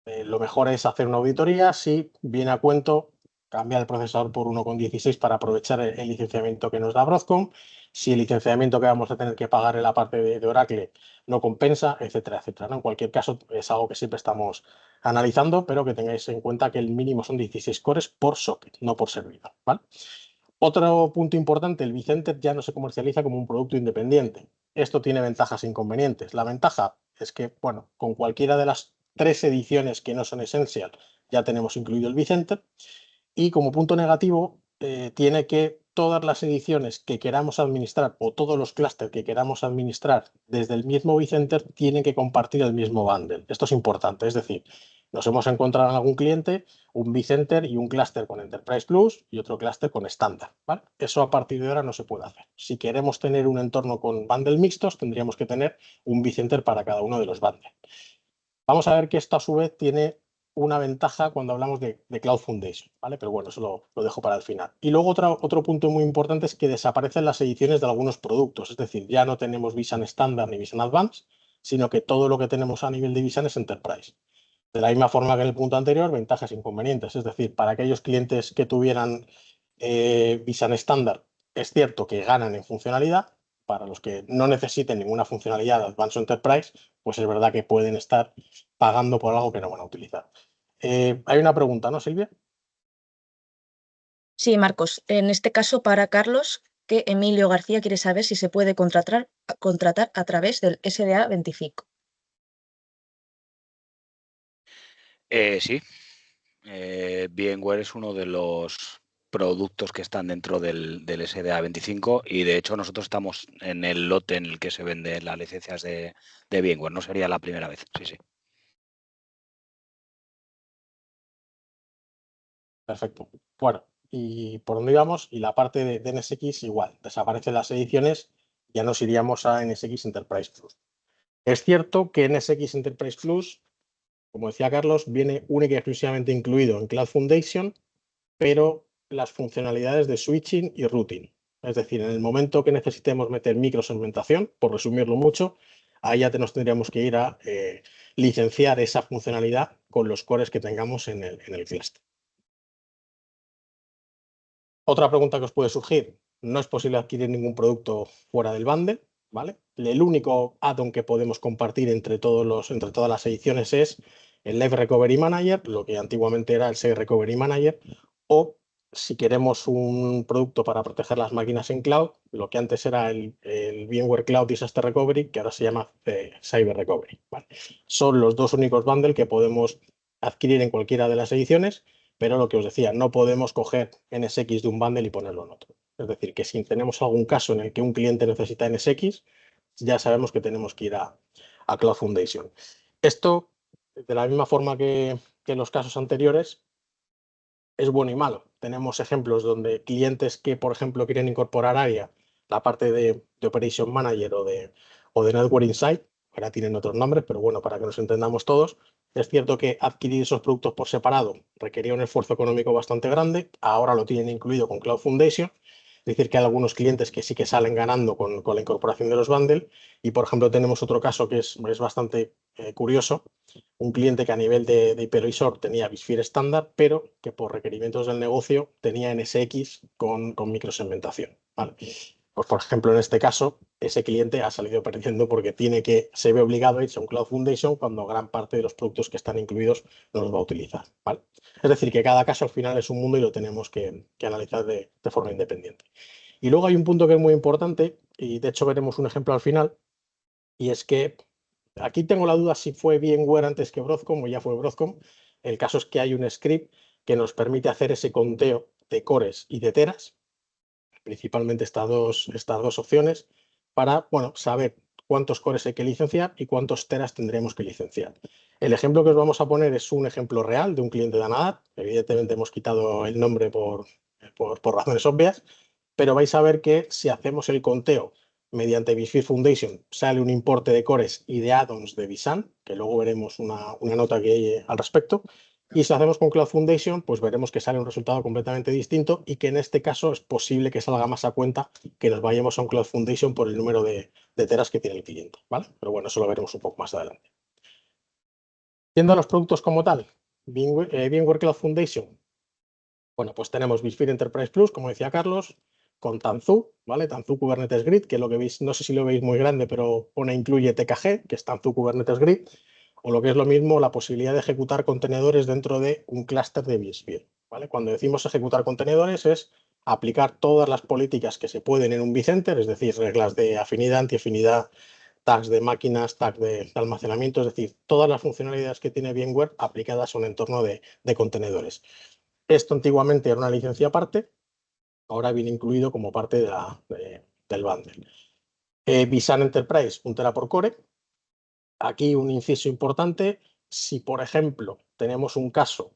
Speaker 3: lo mejor es hacer una auditoría, si viene a cuento, cambiar el procesador por uno con 16 para aprovechar el licenciamiento que nos da Broadcom. Si el licenciamiento que vamos a tener que pagar en la parte de Oracle no compensa, etcétera, etcétera, ¿no? En cualquier caso, es algo que siempre estamos analizando, pero que tengáis en cuenta que el mínimo son 16 cores por socket, no por servidor, ¿vale? Otro punto importante, el vCenter ya no se comercializa como un producto independiente. Esto tiene ventajas e inconvenientes. La ventaja es que, bueno, con cualquiera de las 3 ediciones que no son Essential ya tenemos incluido el vCenter. Y como punto negativo, tiene que todas las ediciones que queramos administrar o todos los clústeres que queramos administrar desde el mismo vCenter tienen que compartir el mismo bundle. Esto es importante, es decir, nos hemos encontrado en algún cliente un vCenter y un clúster con Enterprise Plus y otro clúster con estándar, ¿vale? Eso a partir de ahora no se puede hacer. Si queremos tener un entorno con bundles mixtos, tendríamos que tener un vCenter para cada uno de los bundles. Vamos a ver que esto a su vez tiene una ventaja cuando hablamos de Cloud Foundation, ¿vale? Pero bueno, eso lo dejo para el final. Y luego otro punto muy importante es que desaparecen las ediciones de algunos productos, es decir, ya no tenemos Visan Standard ni Visan Advanced, sino que todo lo que tenemos a nivel de Visan es Enterprise. De la misma forma que en el punto anterior, ventajas e inconvenientes, es decir, para aquellos clientes que tuvieran Visan Standard, es cierto que ganan en funcionalidad. Para los que no necesiten ninguna funcionalidad de Advanced Enterprise, pues es verdad que pueden estar pagando por algo que no van a utilizar. Hay una pregunta, ¿no, Silvia?
Speaker 2: Sí, Marcos. En este caso, para Carlos, que Emilio García quiere saber si se puede contratar a través del SDA 25.
Speaker 1: Sí, VMware es uno de los productos que están dentro del SDA 25 y de hecho nosotros estamos en el lote en el que se venden las licencias de VMware. No sería la primera vez, sí, sí.
Speaker 3: Perfecto. Bueno, y por dónde íbamos, y la parte de NSX igual, desaparecen las ediciones ya nos iríamos a NSX Enterprise Plus. Es cierto que NSX Enterprise Plus, como decía Carlos, viene única y exclusivamente incluido en Cloud Foundation, pero las funcionalidades de switching y routing. Es decir, en el momento que necesitemos meter microsegmentación, por resumirlo mucho, ahí ya nos tendríamos que ir a licenciar esa funcionalidad con los cores que tengamos en el cluster. Otra pregunta que os puede surgir: no es posible adquirir ningún producto fuera del bundle, ¿vale? El único add-on que podemos compartir entre todas las ediciones es el Live Recovery Manager, lo que antiguamente era el Safe Recovery Manager, o si queremos un producto para proteger las máquinas en cloud, lo que antes era el VMware Cloud Disaster Recovery, que ahora se llama Cyber Recovery, ¿vale? Son los dos únicos bundles que podemos adquirir en cualquiera de las ediciones, pero lo que os decía, no podemos coger NSX de un bundle y ponerlo en otro. Es decir, que si tenemos algún caso en el que un cliente necesita NSX, ya sabemos que tenemos que ir a Cloud Foundation. Esto, de la misma forma que en los casos anteriores, es bueno y malo. Tenemos ejemplos donde clientes que, por ejemplo, quieren incorporar ARIA, la parte de Operation Manager o de Network Insight, ahora tienen otros nombres, pero bueno, para que nos entendamos todos, es cierto que adquirir esos productos por separado requería un esfuerzo económico bastante grande, ahora lo tienen incluido con Cloud Foundation, es decir, que hay algunos clientes que sí que salen ganando con la incorporación de los bundles, y por ejemplo tenemos otro caso que es bastante curioso, un cliente que a nivel de hypervisor tenía BiSphere estándar, pero que por requerimientos del negocio tenía NSX con microsegmentación, ¿vale? Pues, por ejemplo, en este caso, ese cliente ha salido perdiendo porque se ve obligado a irse a un Cloud Foundation cuando gran parte de los productos que están incluidos no los va a utilizar, ¿vale? Es decir, que cada caso al final es un mundo y lo tenemos que analizar de forma independiente. Y luego hay un punto que es muy importante, y de hecho veremos un ejemplo al final, y es que aquí tengo la duda si fue VMware antes que Broadcom o ya fue Broadcom. El caso es que hay un script que nos permite hacer ese conteo de cores y de teras, principalmente estas dos opciones, para saber cuántos cores hay que licenciar y cuántos teras tendremos que licenciar. El ejemplo que os vamos a poner es un ejemplo real de un cliente de Anadat. Evidentemente hemos quitado el nombre por razones obvias, pero vais a ver que si hacemos el conteo mediante BiSphere Foundation sale un importe de cores y de add-ons de vSAN, que luego veremos una nota que hay al respecto. Y si hacemos con Cloud Foundation, pues veremos que sale un resultado completamente distinto y que en este caso es posible que salga más a cuenta que nos vayamos a un Cloud Foundation por el número de teras que tiene el cliente, ¿vale? Pero bueno, eso lo veremos un poco más adelante. Yendo a los productos como tal, VMware Cloud Foundation, bueno, pues tenemos BiSphere Enterprise Plus, como decía Carlos, con Tanzu, ¿vale? Tanzu Kubernetes Grid, que lo que veis, no sé si lo veis muy grande, pero incluye TKG, que es Tanzu Kubernetes Grid, o lo que es lo mismo, la posibilidad de ejecutar contenedores dentro de un clúster de BiSphere, ¿vale? Cuando decimos ejecutar contenedores es aplicar todas las políticas que se pueden en un vCenter, es decir, reglas de afinidad, antiafinidad, tags de máquinas, tags de almacenamiento, es decir, todas las funcionalidades que tiene VMware aplicadas a un entorno de contenedores. Esto antiguamente era una licencia aparte, ahora viene incluido como parte del bundle. vSAN Enterprise, 1 tera por core. Aquí un inciso importante: si por ejemplo tenemos un caso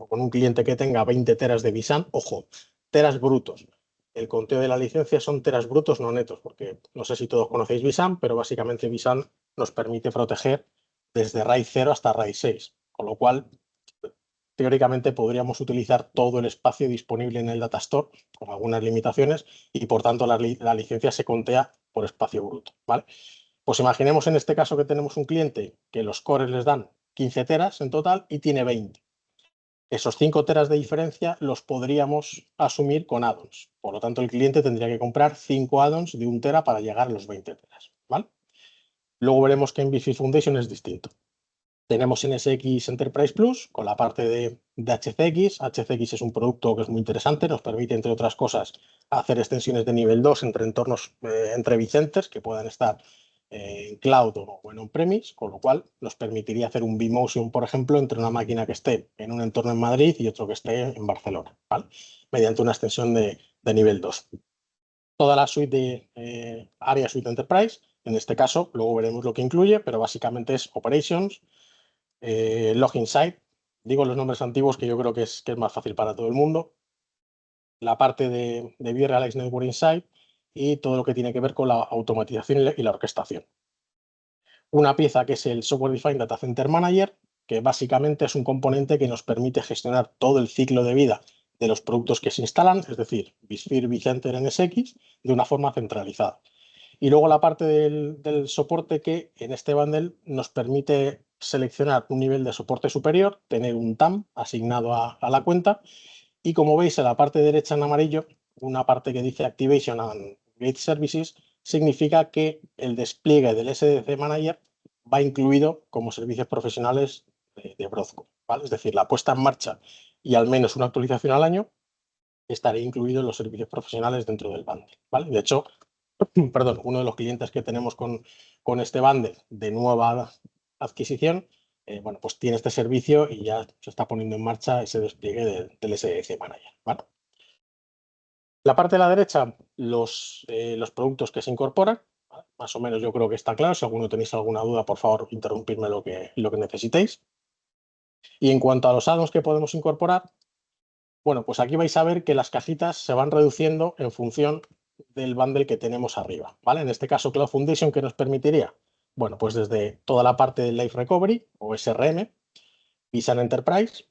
Speaker 3: con un cliente que tenga 20 teras de vSAN, ojo, teras brutos. El conteo de la licencia son teras brutos, no netos, porque no sé si todos conocéis vSAN, pero básicamente vSAN nos permite proteger desde RAID 0 hasta RAID 6, con lo cual teóricamente podríamos utilizar todo el espacio disponible en el Datastore con algunas limitaciones y por tanto la licencia se contea por espacio bruto, ¿vale? Pues imaginemos en este caso que tenemos un cliente que los cores les dan 15 teras en total y tiene 20. Esos 5 teras de diferencia los podríamos asumir con add-ons. Por lo tanto, el cliente tendría que comprar 5 add-ons de 1 tera para llegar a los 20 teras, ¿vale? Luego veremos que en BiSphere Foundation es distinto. Tenemos NSX Enterprise Plus con la parte de HCX. HCX es un producto que es muy interesante, nos permite, entre otras cosas, hacer extensiones de nivel 2 entre entornos, entre vCenters que puedan estar en cloud o en on-premise, con lo cual nos permitiría hacer un vMotion, por ejemplo, entre una máquina que esté en un entorno en Madrid y otro que esté en Barcelona, ¿vale? Mediante una extensión de nivel 2. Toda la suite de ARIA Suite Enterprise, en este caso, luego veremos lo que incluye, pero básicamente es Operations, Log Insight, digo los nombres antiguos que yo creo que es más fácil para todo el mundo, la parte de vRealize Network Insight y todo lo que tiene que ver con la automatización y la orquestación. Una pieza que es el Software Defined Data Center Manager, que básicamente es un componente que nos permite gestionar todo el ciclo de vida de los productos que se instalan, es decir, vSphere, vCenter, NSX, de una forma centralizada. Y luego la parte del soporte que en este bundle nos permite seleccionar un nivel de soporte superior, tener un TAM asignado a la cuenta, y como veis en la parte derecha en amarillo, una parte que dice Activation and Gate Services, significa que el despliegue del SDC Manager va incluido como servicios profesionales de Broadcom, ¿vale? Es decir, la puesta en marcha y al menos una actualización al año estaría incluido en los servicios profesionales dentro del bundle, ¿vale? De hecho, perdón, uno de los clientes que tenemos con este bundle de nueva adquisición, bueno, pues tiene este servicio y ya se está poniendo en marcha ese despliegue del SDC Manager, ¿vale? La parte de la derecha, los productos que se incorporan, ¿vale? Más o menos yo creo que está claro. Si alguno tenéis alguna duda, por favor, interrumpidme lo que necesitéis. Y en cuanto a los add-ons que podemos incorporar, bueno, pues aquí vais a ver que las cajitas se van reduciendo en función del bundle que tenemos arriba, ¿vale? En este caso, Cloud Foundation, ¿qué nos permitiría? Bueno, pues desde toda la parte de Life Recovery o SRM, vSAN Enterprise.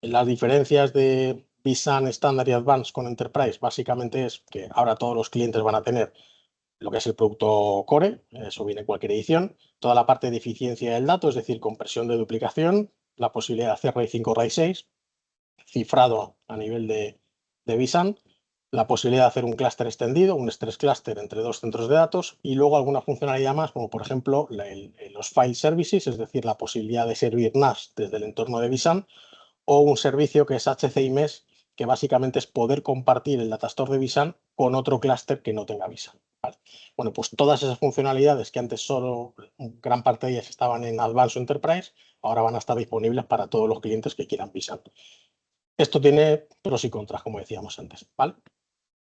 Speaker 3: Las diferencias de vSAN Standard y Advanced con Enterprise básicamente es que ahora todos los clientes van a tener lo que es el producto Core, eso viene en cualquier edición, toda la parte de eficiencia del dato, es decir, compresión de duplicación, la posibilidad de hacer RAID 5, RAID 6, cifrado a nivel de vSAN, la posibilidad de hacer un clúster extendido, un stress cluster entre dos centros de datos y luego alguna funcionalidad más, como por ejemplo los file services, es decir, la posibilidad de servir NAS desde el entorno de vSAN, o un servicio que es HCI Mesh, que básicamente es poder compartir el datastore de vSAN con otro clúster que no tenga vSAN, ¿vale? Bueno, pues todas esas funcionalidades que antes solo gran parte de ellas estaban en Advanced Enterprise, ahora van a estar disponibles para todos los clientes que quieran vSAN. Esto tiene pros y contras, como decíamos antes, ¿vale?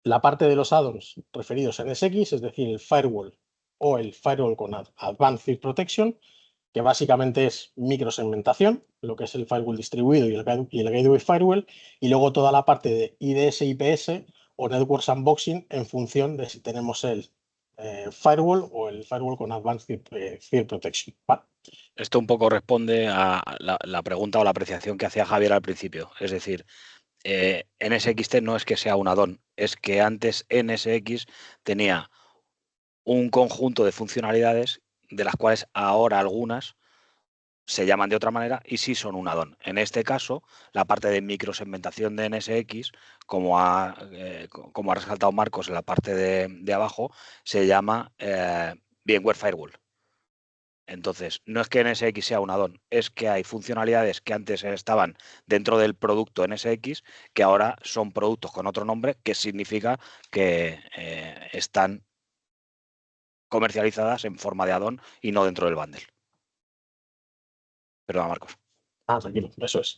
Speaker 3: La parte de los add-ons referidos a NSX, es decir, el firewall o el firewall con Advanced Threat Protection, que básicamente es microsegmentación, lo que es el firewall distribuido y el gateway firewall, y luego toda la parte de IDS, IPS o network sandboxing en función de si tenemos el firewall o el firewall con Advanced Threat Protection, ¿vale?
Speaker 1: Esto un poco responde a la pregunta o la apreciación que hacía Javier al principio. Es decir, NSXT no es que sea un add-on, es que antes NSX tenía un conjunto de funcionalidades de las cuales ahora algunas se llaman de otra manera y sí son un add-on. En este caso, la parte de microsegmentación de NSX, como ha resaltado Marcos en la parte de abajo, se llama VMware Firewall. Entonces, no es que NSX sea un add-on, es que hay funcionalidades que antes estaban dentro del producto NSX que ahora son productos con otro nombre, que significa que están comercializadas en forma de add-on y no dentro del bundle. Perdona, Marcos.
Speaker 3: Tranquilo, eso es.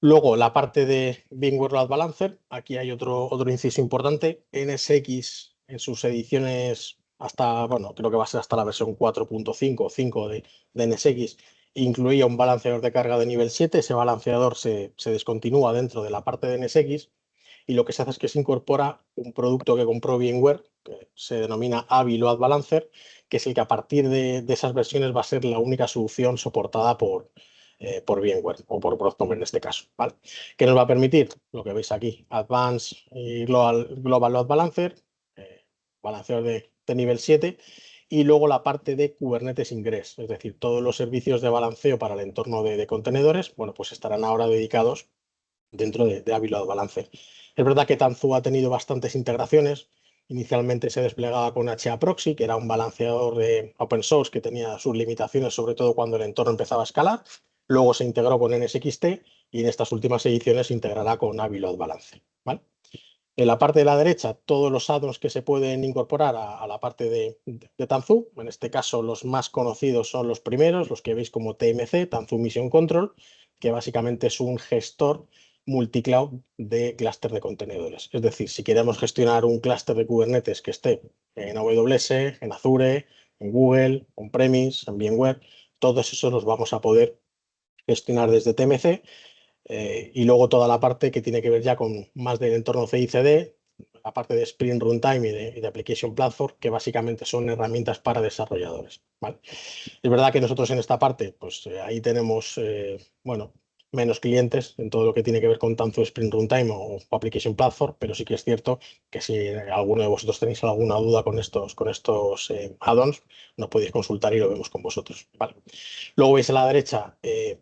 Speaker 3: Luego, la parte de VMware Load Balancer, aquí hay otro inciso importante. NSX en sus ediciones hasta, bueno, creo que va a ser hasta la versión 4.5 o 5 de NSX, incluía un balanceador de carga de nivel 7. Ese balanceador se descontinúa dentro de la parte de NSX y lo que se hace es que se incorpora un producto que compró VMware, que se denomina AVI Load Balancer, que es el que a partir de esas versiones va a ser la única solución soportada por VMware o por Broadcom en este caso, ¿vale? ¿Qué nos va a permitir? Lo que veis aquí, Advanced y Global Load Balancer, balanceador de nivel 7, y luego la parte de Kubernetes Ingress, es decir, todos los servicios de balanceo para el entorno de contenedores, bueno, pues estarán ahora dedicados dentro de AVI Load Balancer. Es verdad que Tanzu ha tenido bastantes integraciones. Inicialmente se desplegaba con HAProxy, que era un balanceador de open source que tenía sus limitaciones, sobre todo cuando el entorno empezaba a escalar. Luego se integró con NSXT y en estas últimas ediciones se integrará con AVI Load Balancer, ¿vale? En la parte de la derecha, todos los add-ons que se pueden incorporar a la parte de Tanzu. En este caso, los más conocidos son los primeros, los que veis como TMC, Tanzu Mission Control, que básicamente es un gestor multicloud de clúster de contenedores. Es decir, si queremos gestionar un clúster de Kubernetes que esté en AWS, en Azure, en Google, on-premise, en VMware, todos esos los vamos a poder gestionar desde TMC. Y luego toda la parte que tiene que ver ya con más del entorno CI/CD, la parte de Spring Runtime y de Application Platform, que básicamente son herramientas para desarrolladores, ¿vale? Es verdad que nosotros en esta parte, pues ahí tenemos, bueno, menos clientes en todo lo que tiene que ver con tanto Spring Runtime o Application Platform, pero sí que es cierto que si alguno de vosotros tenéis alguna duda con estos add-ons, nos podéis consultar y lo vemos con vosotros, ¿vale? Luego veis a la derecha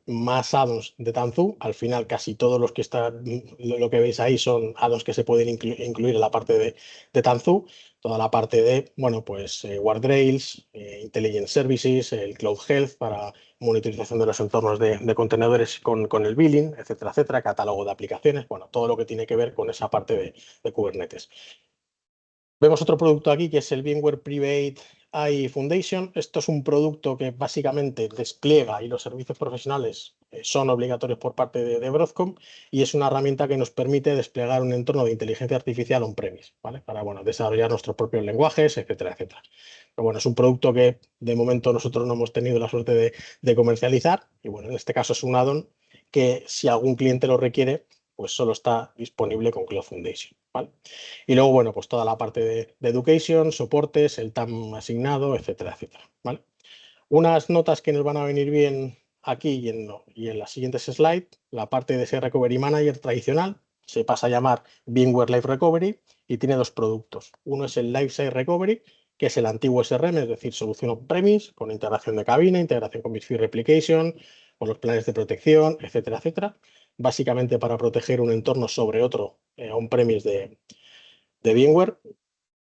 Speaker 3: más add-ons de Tanzu. Al final casi todos los que están, lo que veis ahí son add-ons que se pueden incluir en la parte de Tanzu. Toda la parte de, bueno, pues guardrails, Intelligent Services, el Cloud Health para monitorización de los entornos de contenedores con el billing, etcétera, etcétera, catálogo de aplicaciones, bueno, todo lo que tiene que ver con esa parte de Kubernetes. Vemos otro producto aquí que es el VMware Private AI Foundation. Esto es un producto que básicamente despliega y los servicios profesionales son obligatorios por parte de Broadcom y es una herramienta que nos permite desplegar un entorno de inteligencia artificial on-premise, ¿vale? Para, bueno, desarrollar nuestros propios lenguajes, etcétera, etcétera. Pero bueno, es un producto que de momento nosotros no hemos tenido la suerte de comercializar y bueno, en este caso es un add-on que si algún cliente lo requiere, pues solo está disponible con Cloud Foundation, ¿vale? Y luego, bueno, pues toda la parte de education, soportes, el TAM asignado, etcétera, etcétera, ¿vale? Unas notas que nos van a venir bien aquí y en las siguientes slides, la parte de ese Recovery Manager tradicional se pasa a llamar VMware Live Recovery y tiene dos productos. Uno es el Lifesite Recovery, que es el antiguo SRM, es decir, solución on-premise, con integración de cabina, integración con BitFi Replication, con los planes de protección, etcétera, etcétera. Básicamente para proteger un entorno sobre otro on-premise de VMware.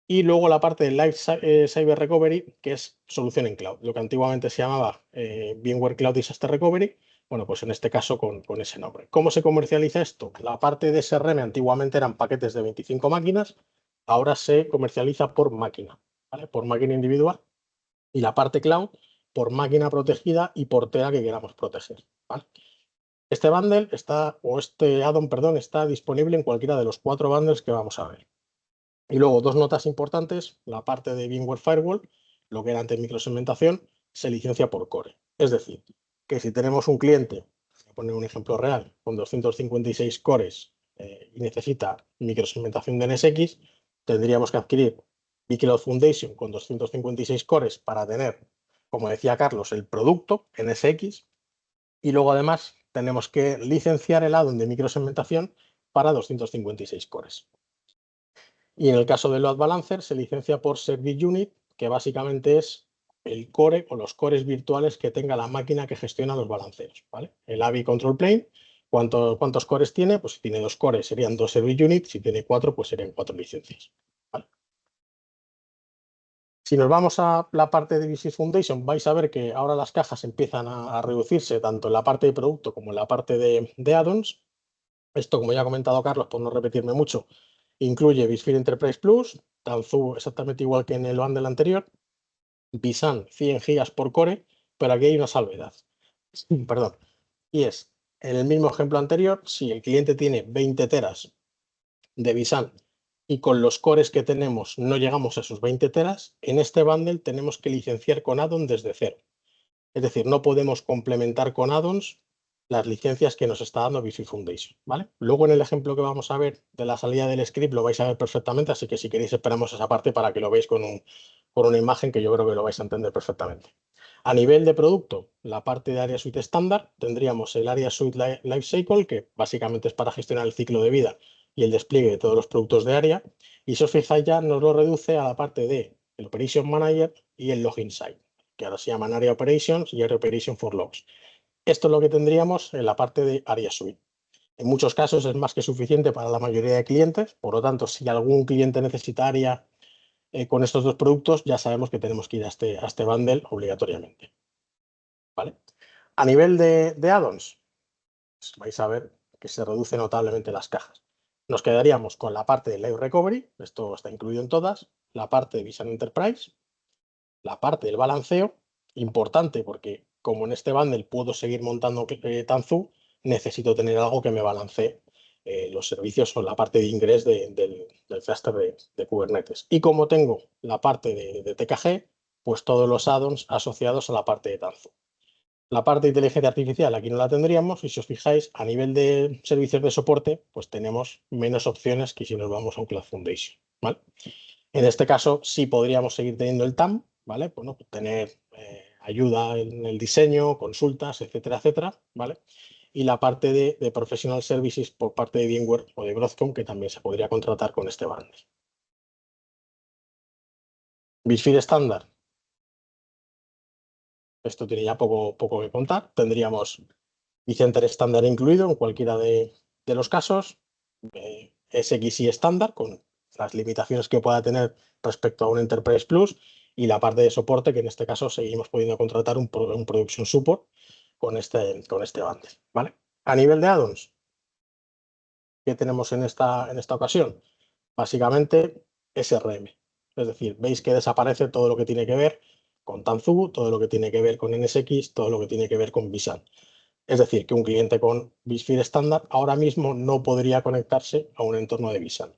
Speaker 3: Y luego la parte de Live Cyber Recovery, que es solución en cloud, lo que antiguamente se llamaba VMware Cloud Disaster Recovery, bueno, pues en este caso con ese nombre. ¿Cómo se comercializa esto? La parte de SRM antiguamente eran paquetes de 25 máquinas, ahora se comercializa por máquina, ¿vale? Por máquina individual. Y la parte cloud por máquina protegida y por tera que queramos proteger, ¿vale? Este bundle está, o este add-on, perdón, está disponible en cualquiera de los 4 bundles que vamos a ver. Y luego dos notas importantes, la parte de VMware Firewall, lo que era antes microsegmentación, se licencia por core. Es decir, que si tenemos un cliente, voy a poner un ejemplo real, con 256 cores y necesita microsegmentación de NSX, tendríamos que adquirir vCloud Foundation con 256 cores para tener, como decía Carlos, el producto NSX y luego además tenemos que licenciar el add-on de microsegmentación para 256 cores. Y en el caso del load balancer se licencia por Service Unit, que básicamente es el core o los cores virtuales que tenga la máquina que gestiona los balanceos, ¿vale? El AVI Control Plane, ¿cuántos cores tiene? Pues si tiene 2 cores serían 2 Service Units, si tiene 4 pues serían 4 licencias, ¿vale? Si nos vamos a la parte de VC Foundation, vais a ver que ahora las cajas empiezan a reducirse tanto en la parte de producto como en la parte de add-ons. Esto, como ya ha comentado Carlos, por no repetirme mucho, incluye vSphere Enterprise Plus, Tanzu exactamente igual que en el bundle anterior, vSAN 100 GB por core, pero aquí hay una salvedad. Perdón. Y es, en el mismo ejemplo anterior, si el cliente tiene 20 teras de vSAN y con los cores que tenemos no llegamos a esos 20 teras, en este bundle tenemos que licenciar con add-on desde cero. Es decir, no podemos complementar con add-ons las licencias que nos está dando vSphere Foundation, ¿vale? Luego en el ejemplo que vamos a ver de la salida del script lo vais a ver perfectamente, así que si queréis esperamos esa parte para que lo veáis con una imagen que yo creo que lo vais a entender perfectamente. A nivel de producto, la parte de Area Suite estándar, tendríamos el Area Suite Lifecycle, que básicamente es para gestionar el ciclo de vida y el despliegue de todos los productos de área, y si os fijáis ya nos lo reduce a la parte de el Operation Manager y el Login Site, que ahora se llaman Area Operations y Area Operation for Logs. Esto es lo que tendríamos en la parte de Area Suite. En muchos casos es más que suficiente para la mayoría de clientes, por lo tanto, si algún cliente necesita área con estos dos productos, ya sabemos que tenemos que ir a este bundle obligatoriamente, ¿vale? A nivel de add-ons, pues vais a ver que se reducen notablemente las cajas. Nos quedaríamos con la parte de Live Recovery, esto está incluido en todas, la parte de vSAN Enterprise, la parte del balanceo, importante porque como en este bundle puedo seguir montando Tanzu, necesito tener algo que me balancee los servicios o la parte de ingreso del cluster de Kubernetes. Y como tengo la parte de TKG, pues todos los add-ons asociados a la parte de Tanzu. La parte de inteligencia artificial aquí no la tendríamos y si os fijáis, a nivel de servicios de soporte, pues tenemos menos opciones que si nos vamos a un Cloud Foundation, ¿vale? En este caso sí podríamos seguir teniendo el TAM, ¿vale? Bueno, tener ayuda en el diseño, consultas, etcétera, etcétera, ¿vale? Y la parte de Professional Services por parte de VMware o de Broadcom, que también se podría contratar con este bundle. vSphere estándar. Esto tiene ya poco que contar. Tendríamos vCenter estándar incluido en cualquiera de los casos. SXI estándar con las limitaciones que pueda tener respecto a un Enterprise Plus y la parte de soporte que en este caso seguimos pudiendo contratar un Production Support con este bundle, ¿vale? A nivel de add-ons, ¿qué tenemos en esta ocasión? Básicamente SRM. Es decir, veis que desaparece todo lo que tiene que ver con Tanzu, todo lo que tiene que ver con NSX, todo lo que tiene que ver con vSAN. Es decir, que un cliente con vSphere estándar ahora mismo no podría conectarse a un entorno de vSAN.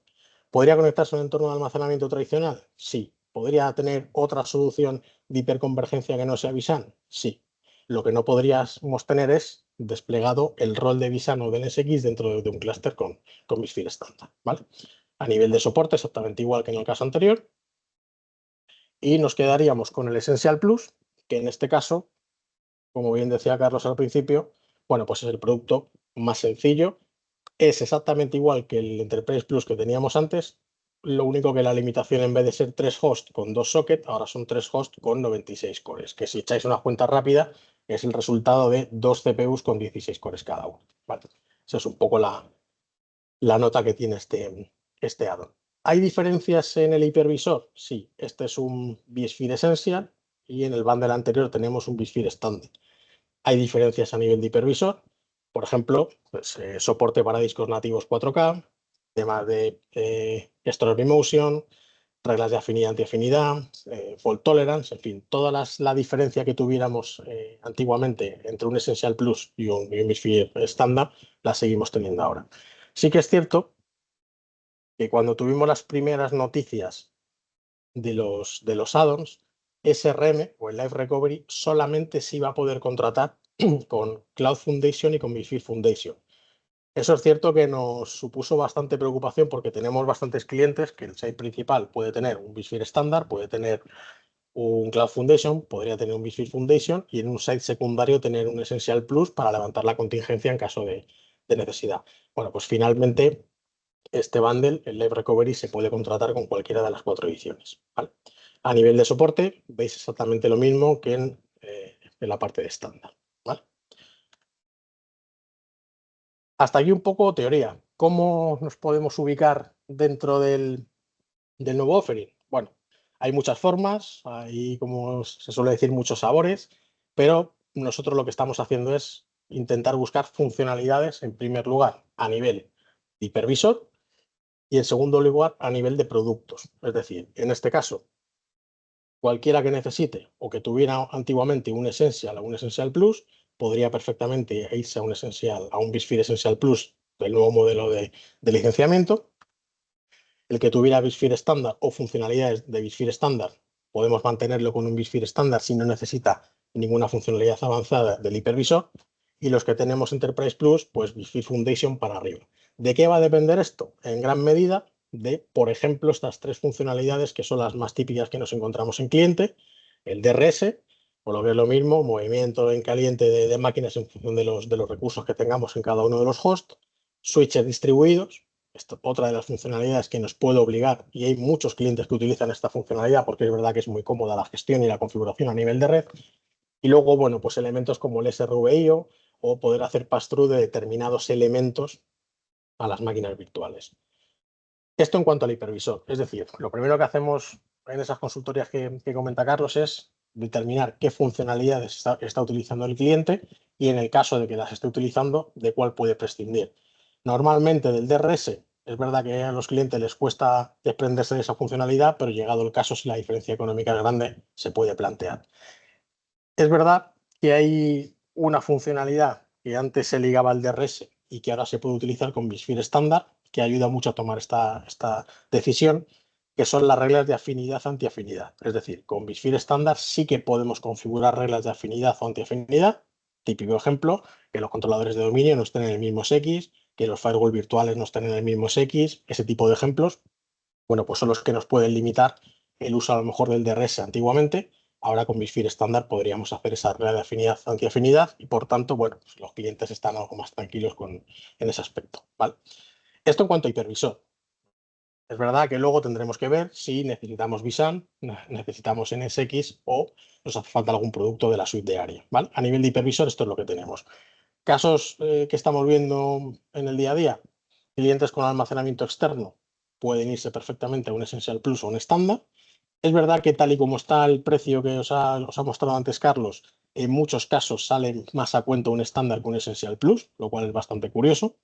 Speaker 3: ¿Podría conectarse a un entorno de almacenamiento tradicional? Sí. ¿Podría tener otra solución de hiperconvergencia que no sea vSAN? Sí. Lo que no podríamos tener es desplegado el rol de vSAN o de NSX dentro de un clúster con vSphere estándar, ¿vale? A nivel de soporte, exactamente igual que en el caso anterior. Y nos quedaríamos con el Essential Plus, que en este caso, como bien decía Carlos al principio, bueno, pues es el producto más sencillo. Es exactamente igual que el Enterprise Plus que teníamos antes. Lo único que la limitación, en vez de ser 3 hosts con 2 sockets, ahora son 3 hosts con 96 cores, que si echáis una cuenta rápida es el resultado de 2 CPUs con 16 cores cada uno. ¿Vale? Esa es un poco la nota que tiene este add-on. ¿Hay diferencias en el hipervisor? Sí, este es un vSphere Essential y en el bundle anterior tenemos un vSphere Standard. Hay diferencias a nivel de hipervisor, por ejemplo, pues, soporte para discos nativos 4K, temas de Storage Vmotion, reglas de afinidad antiafinidad, fault tolerance, en fin, toda la diferencia que tuviéramos antiguamente entre un Essential Plus y un vSphere estándar, la seguimos teniendo ahora. Sí que es cierto que cuando tuvimos las primeras noticias de los add-ons, SRM o el Live Recovery solamente se iba a poder contratar con Cloud Foundation y con vSphere Foundation. Eso es cierto que nos supuso bastante preocupación porque tenemos bastantes clientes que el site principal puede tener un vSphere estándar, puede tener un Cloud Foundation, podría tener un vSphere Foundation y en un site secundario tener un Essential Plus para levantar la contingencia en caso de necesidad. Bueno, pues finalmente este bundle, el Live Recovery, se puede contratar con cualquiera de las 4 ediciones, ¿vale? A nivel de soporte, veis exactamente lo mismo que en la parte de estándar, ¿vale? Hasta aquí un poco teoría. ¿Cómo nos podemos ubicar dentro del nuevo offering? Bueno, hay muchas formas, hay, como se suele decir, muchos sabores, pero nosotros lo que estamos haciendo es intentar buscar funcionalidades, en primer lugar, a nivel de hipervisor, y en segundo lugar, a nivel de productos. Es decir, en este caso, cualquiera que necesite o que tuviera antiguamente un Essential o un Essential Plus, podría perfectamente irse a un vSphere Essential Plus del nuevo modelo de licenciamiento. El que tuviera vSphere estándar o funcionalidades de vSphere estándar, podemos mantenerlo con un vSphere estándar si no necesita ninguna funcionalidad avanzada del hipervisor. Y los que tenemos Enterprise Plus, pues vSphere Foundation para arriba. ¿De qué va a depender esto? En gran medida de, por ejemplo, estas 3 funcionalidades que son las más típicas que nos encontramos en cliente: el DRS, o lo que es lo mismo, movimiento en caliente de máquinas en función de los recursos que tengamos en cada uno de los hosts, switches distribuidos. Esto, otra de las funcionalidades que nos puede obligar, y hay muchos clientes que utilizan esta funcionalidad porque es verdad que es muy cómoda la gestión y la configuración a nivel de red. Y luego, bueno, pues elementos como el SRVIO o poder hacer pass-through de determinados elementos a las máquinas virtuales. Esto en cuanto al hipervisor. Es decir, lo primero que hacemos en esas consultorías que comenta Carlos es determinar qué funcionalidades está utilizando el cliente y, en el caso de que las esté utilizando, de cuál puede prescindir. Normalmente del DRS, es verdad que a los clientes les cuesta desprenderse de esa funcionalidad, pero llegado el caso, si la diferencia económica es grande, se puede plantear. Es verdad que hay una funcionalidad que antes se ligaba al DRS y que ahora se puede utilizar con vSphere estándar, que ayuda mucho a tomar esta decisión, que son las reglas de afinidad antiafinidad. Es decir, con vSphere estándar sí que podemos configurar reglas de afinidad o antiafinidad, Típico ejemplo, que los controladores de dominio no estén en el mismo SX, que los firewall virtuales no estén en el mismo SX, ese tipo de ejemplos, bueno, pues son los que nos pueden limitar el uso a lo mejor del DRS antiguamente. Ahora con BitFire estándar podríamos hacer esa regla de afinidad antiafinidad y por tanto, bueno, pues los clientes están algo más tranquilos en ese aspecto, ¿vale? Esto en cuanto a hipervisor. Es verdad que luego tendremos que ver si necesitamos vSAN, necesitamos NSX o nos hace falta algún producto de la suite de ARIA, ¿vale? A nivel de hipervisor esto es lo que tenemos. Casos que estamos viendo en el día a día, clientes con almacenamiento externo pueden irse perfectamente a un Essential Plus o un estándar. Es verdad que tal y como está el precio que os ha mostrado antes Carlos, en muchos casos sale más a cuento un estándar que un Essential Plus, lo cual es bastante curioso.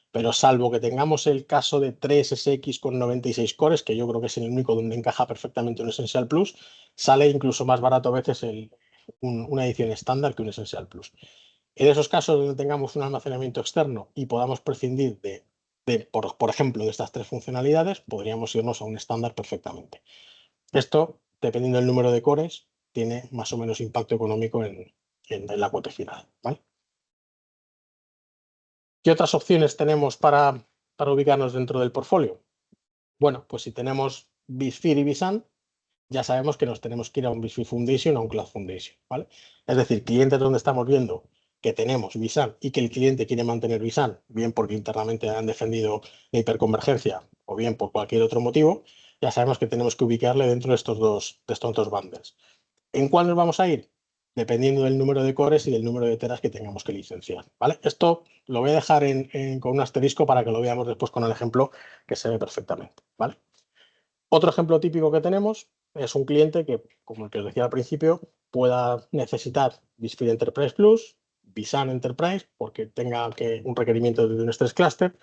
Speaker 3: Pero salvo que tengamos el caso de 3 SX con 96 cores, que yo creo que es el único donde encaja perfectamente un Essential Plus, sale incluso más barato a veces una edición estándar que un Essential Plus. En esos casos donde tengamos un almacenamiento externo y podamos prescindir por ejemplo, de estas 3 funcionalidades, podríamos irnos a un estándar perfectamente. Esto, dependiendo del número de cores, tiene más o menos impacto económico en la cuota final, ¿vale? ¿Qué otras opciones tenemos para ubicarnos dentro del portfolio? Bueno, pues si tenemos BitFire y vSAN, ya sabemos que nos tenemos que ir a un BitFire Foundation o a un Cloud Foundation, ¿vale? Es decir, clientes donde estamos viendo que tenemos vSAN y que el cliente quiere mantener vSAN, bien porque internamente han defendido la hiperconvergencia o bien por cualquier otro motivo, ya sabemos que tenemos que ubicarle dentro de estos dos bundles. ¿En cuál nos vamos a ir? Dependiendo del número de cores y del número de teras que tengamos que licenciar, ¿vale? Esto lo voy a dejar con un asterisco para que lo veamos después con el ejemplo que se ve perfectamente, ¿vale? Otro ejemplo típico que tenemos es un cliente que, como el que os decía al principio, pueda necesitar BitFire Enterprise Plus, vSAN Enterprise, porque tenga un requerimiento de un stress cluster,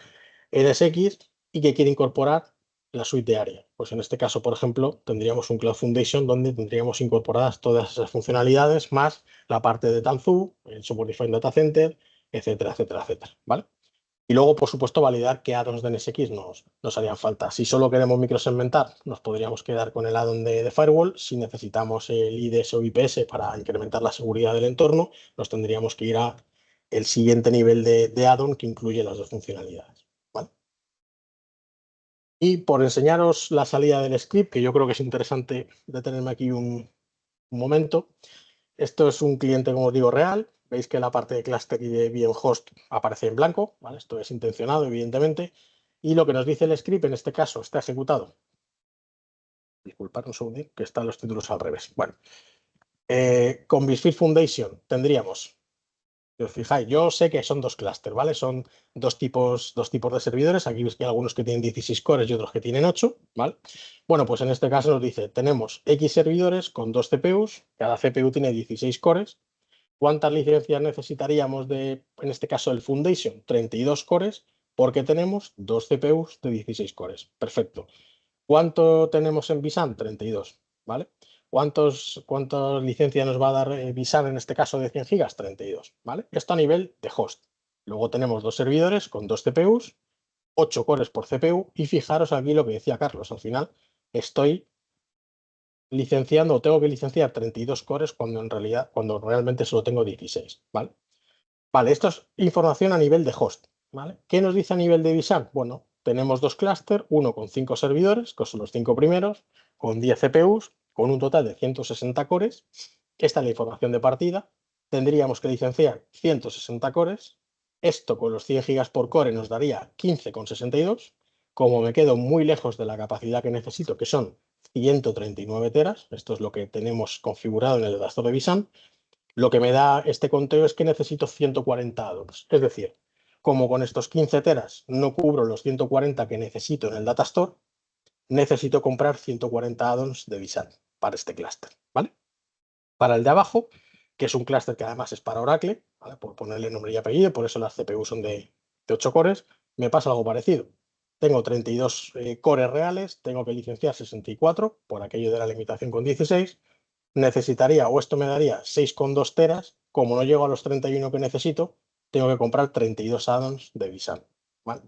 Speaker 3: NSX y que quiere incorporar la suite de ARIA. Pues en este caso, por ejemplo, tendríamos un Cloud Foundation donde tendríamos incorporadas todas esas funcionalidades más la parte de Tanzu, el Software Defined Data Center, etcétera, etcétera, etcétera, ¿vale? Y luego, por supuesto, validar qué add-ons de NSX nos harían falta. Si solo queremos microsegmentar, nos podríamos quedar con el add-on de Firewall. Si necesitamos el IDS o IPS para incrementar la seguridad del entorno, nos tendríamos que ir a el siguiente nivel de add-on que incluye las dos funcionalidades, ¿vale? Y por enseñaros la salida del script, que yo creo que es interesante detenerme aquí un momento. Esto es un cliente, como os digo, real. Veis que la parte de cluster y de VM host aparece en blanco, ¿vale? Esto es intencionado, evidentemente. Y lo que nos dice el script, en este caso, está ejecutado. Disculpad un segundo, que están los títulos al revés. Bueno, con BitFire Foundation tendríamos, si os fijáis, yo sé que son 2 clústeres, ¿vale? Son dos tipos de servidores. Aquí veis que hay algunos que tienen 16 cores y otros que tienen 8, ¿vale? Bueno, pues en este caso nos dice, tenemos X servidores con 2 CPUs, cada CPU tiene 16 cores. ¿Cuántas licencias necesitaríamos en este caso, el Foundation? 32 cores, porque tenemos 2 CPUs de 16 cores. Perfecto. ¿Cuánto tenemos en vSAN? 32, ¿vale? ¿Cuántas licencias nos va a dar vSAN en este caso de 100 gigas? 32, ¿vale? Esto a nivel de host. Luego tenemos 2 servidores con 2 CPUs, 8 cores por CPU y fijaros aquí lo que decía Carlos. Al final estoy licenciando o tengo que licenciar 32 cores cuando realmente solo tengo 16, ¿vale? Vale, esto es información a nivel de host, ¿vale? ¿Qué nos dice a nivel de vSAN? Bueno, tenemos 2 clústeres, uno con 5 servidores, que son los 5 primeros, con 10 CPUs, con un total de 160 cores. Esta es la información de partida. Tendríamos que licenciar 160 cores. Esto con los 100 gigas por core nos daría 15,62. Como me quedo muy lejos de la capacidad que necesito, que son 139 teras, esto es lo que tenemos configurado en el adaptador de vSAN, lo que me da este conteo es que necesito 140 add-ons. Es decir, como con estos 15 teras no cubro los 140 que necesito en el Data Store, necesito comprar 140 add-ons de vSAN para este clúster, ¿vale? Para el de abajo, que es un clúster que además es para Oracle, ¿vale? Por ponerle nombre y apellido, por eso las CPU son de 8 cores, me pasa algo parecido. Tengo 32 cores reales, tengo que licenciar 64 por aquello de la limitación con 16. Necesitaría, o esto me daría 6,2 teras. Como no llego a los 31 que necesito, tengo que comprar 32 add-ons de vSAN, ¿vale?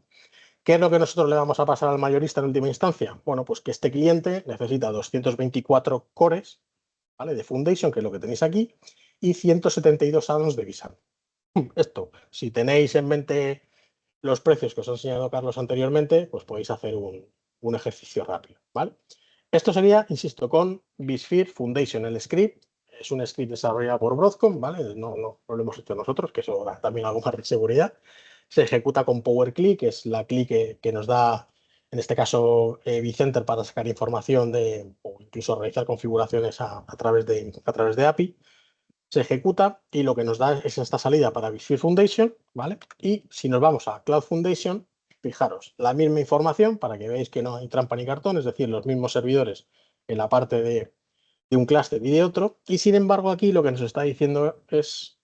Speaker 3: ¿Qué es lo que nosotros le vamos a pasar al mayorista en última instancia? Bueno, pues que este cliente necesita 224 cores, ¿vale? De Foundation, que es lo que tenéis aquí, y 172 add-ons de vSAN. Esto, si tenéis en mente los precios que os ha enseñado Carlos anteriormente, pues podéis hacer un ejercicio rápido, ¿vale? Esto sería, insisto, con vSphere Foundation. El script es un script desarrollado por Broadcom, ¿vale? No lo hemos hecho nosotros, que eso da también algo más de seguridad. Se ejecuta con PowerCLI, que es la CLI que nos da, en este caso, vCenter para sacar información o incluso realizar configuraciones a través de API. Se ejecuta y lo que nos da es esta salida para vSphere Foundation, ¿vale? Y si nos vamos a Cloud Foundation, fijaros, la misma información para que veáis que no hay trampa ni cartón, es decir, los mismos servidores en la parte de un clúster y de otro, y sin embargo aquí lo que nos está diciendo es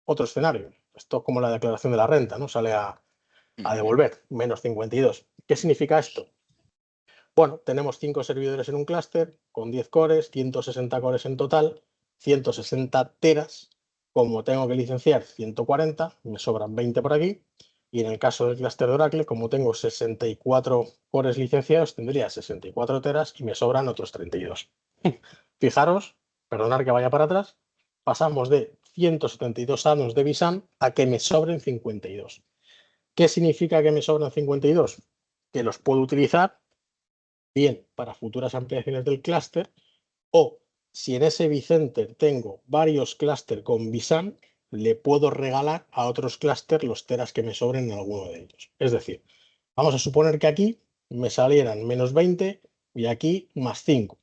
Speaker 3: otro escenario. Esto es como la declaración de la renta, ¿no? Sale a devolver, menos 52. ¿Qué significa esto? Bueno, tenemos 5 servidores en un clúster con 10 cores, 160 cores en total, 160 teras. Como tengo que licenciar 140, me sobran 20 por aquí. Y en el caso del clúster de Oracle, como tengo 64 cores licenciados, tendría 64 teras y me sobran otros 32. Fijaros, perdonad que vaya para atrás, pasamos de 172 addons de vSAN a que me sobren 52. ¿Qué significa que me sobran 52? Que los puedo utilizar bien para futuras ampliaciones del clúster, o si en ese vCenter tengo varios clústeres con vSAN, le puedo regalar a otros clústeres los teras que me sobren en alguno de ellos. Es decir, vamos a suponer que aquí me salieran menos 20 y aquí más 5.